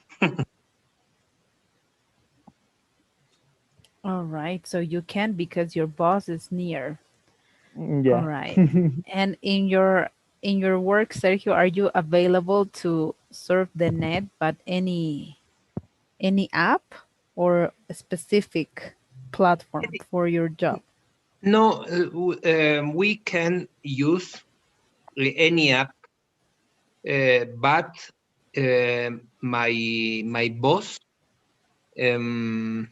All right. So you can because your boss is near. All Yeah. right. And in your work, Sergio, are you available to surf the net but any Any app or a specific platform for your job? No, we can use any app, but my boss um,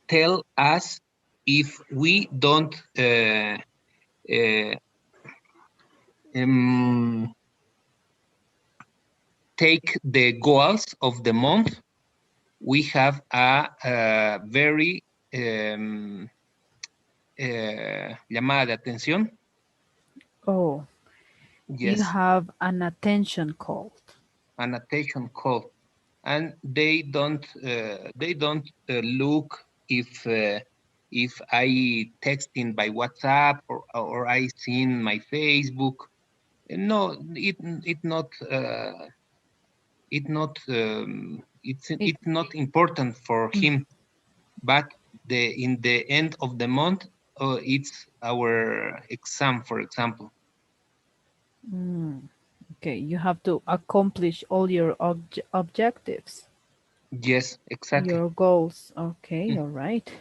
tell us if we don't uh, um, take the goals of the month, we have a very llamada de atención. Oh, you Yes, have an attention call. an attention call, and they don't look if I texting by WhatsApp or I seen my Facebook. No, it not It, it's not important for mm, him. But the in the end of the month, it's our exam, for example. mm, okay, you have to accomplish all your objectives, Yes, exactly. your goals. Okay, Mm. all right.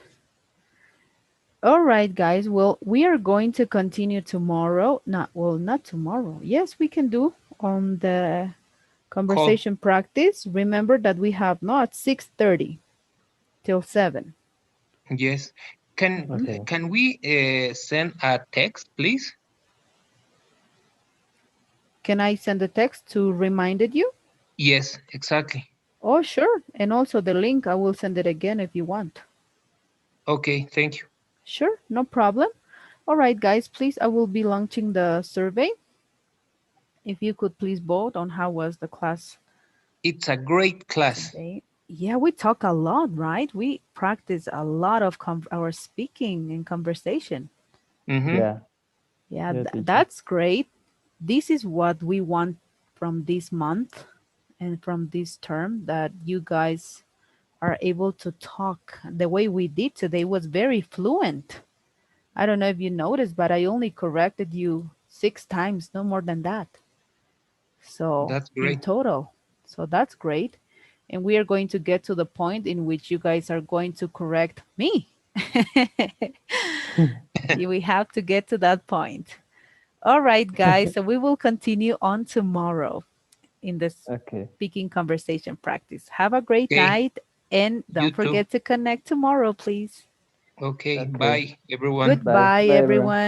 All right, guys. Well, we are going to continue tomorrow. Not tomorrow. Yes, we can do on the Call. conversation practice. Remember that we have not 6:30 till 7. Yes. Mhm. Okay. Can we send a text, please? Can I send a text to remind you? Yes, exactly. Oh, sure. And also the link, I will send it again if you want. Okay, thank you. Sure, no problem. All right, guys, please, I will be launching the survey. If you could please vote on how was the class It's a great class. today. Yeah, we talk a lot, right? We practice a lot of our speaking and conversation. Mm-hmm. Yeah. Yeah, Yeah, teacher. that's great. This is what we want from this month and from this term, that you guys are able to talk the way we did today. Was very fluent. I don't know if you noticed, but I only corrected you 6 times, no more than that. So That's in great. total, so that's great. And we are going to get to the point in which you guys are going to correct me. We have to get to that point. All right, guys. So we will continue on tomorrow in this Okay. speaking conversation practice. Have a great Okay, night and you don't too. forget to connect tomorrow, please. Okay, Okay. bye, everyone. Bye. Goodbye, Bye, everyone. everyone.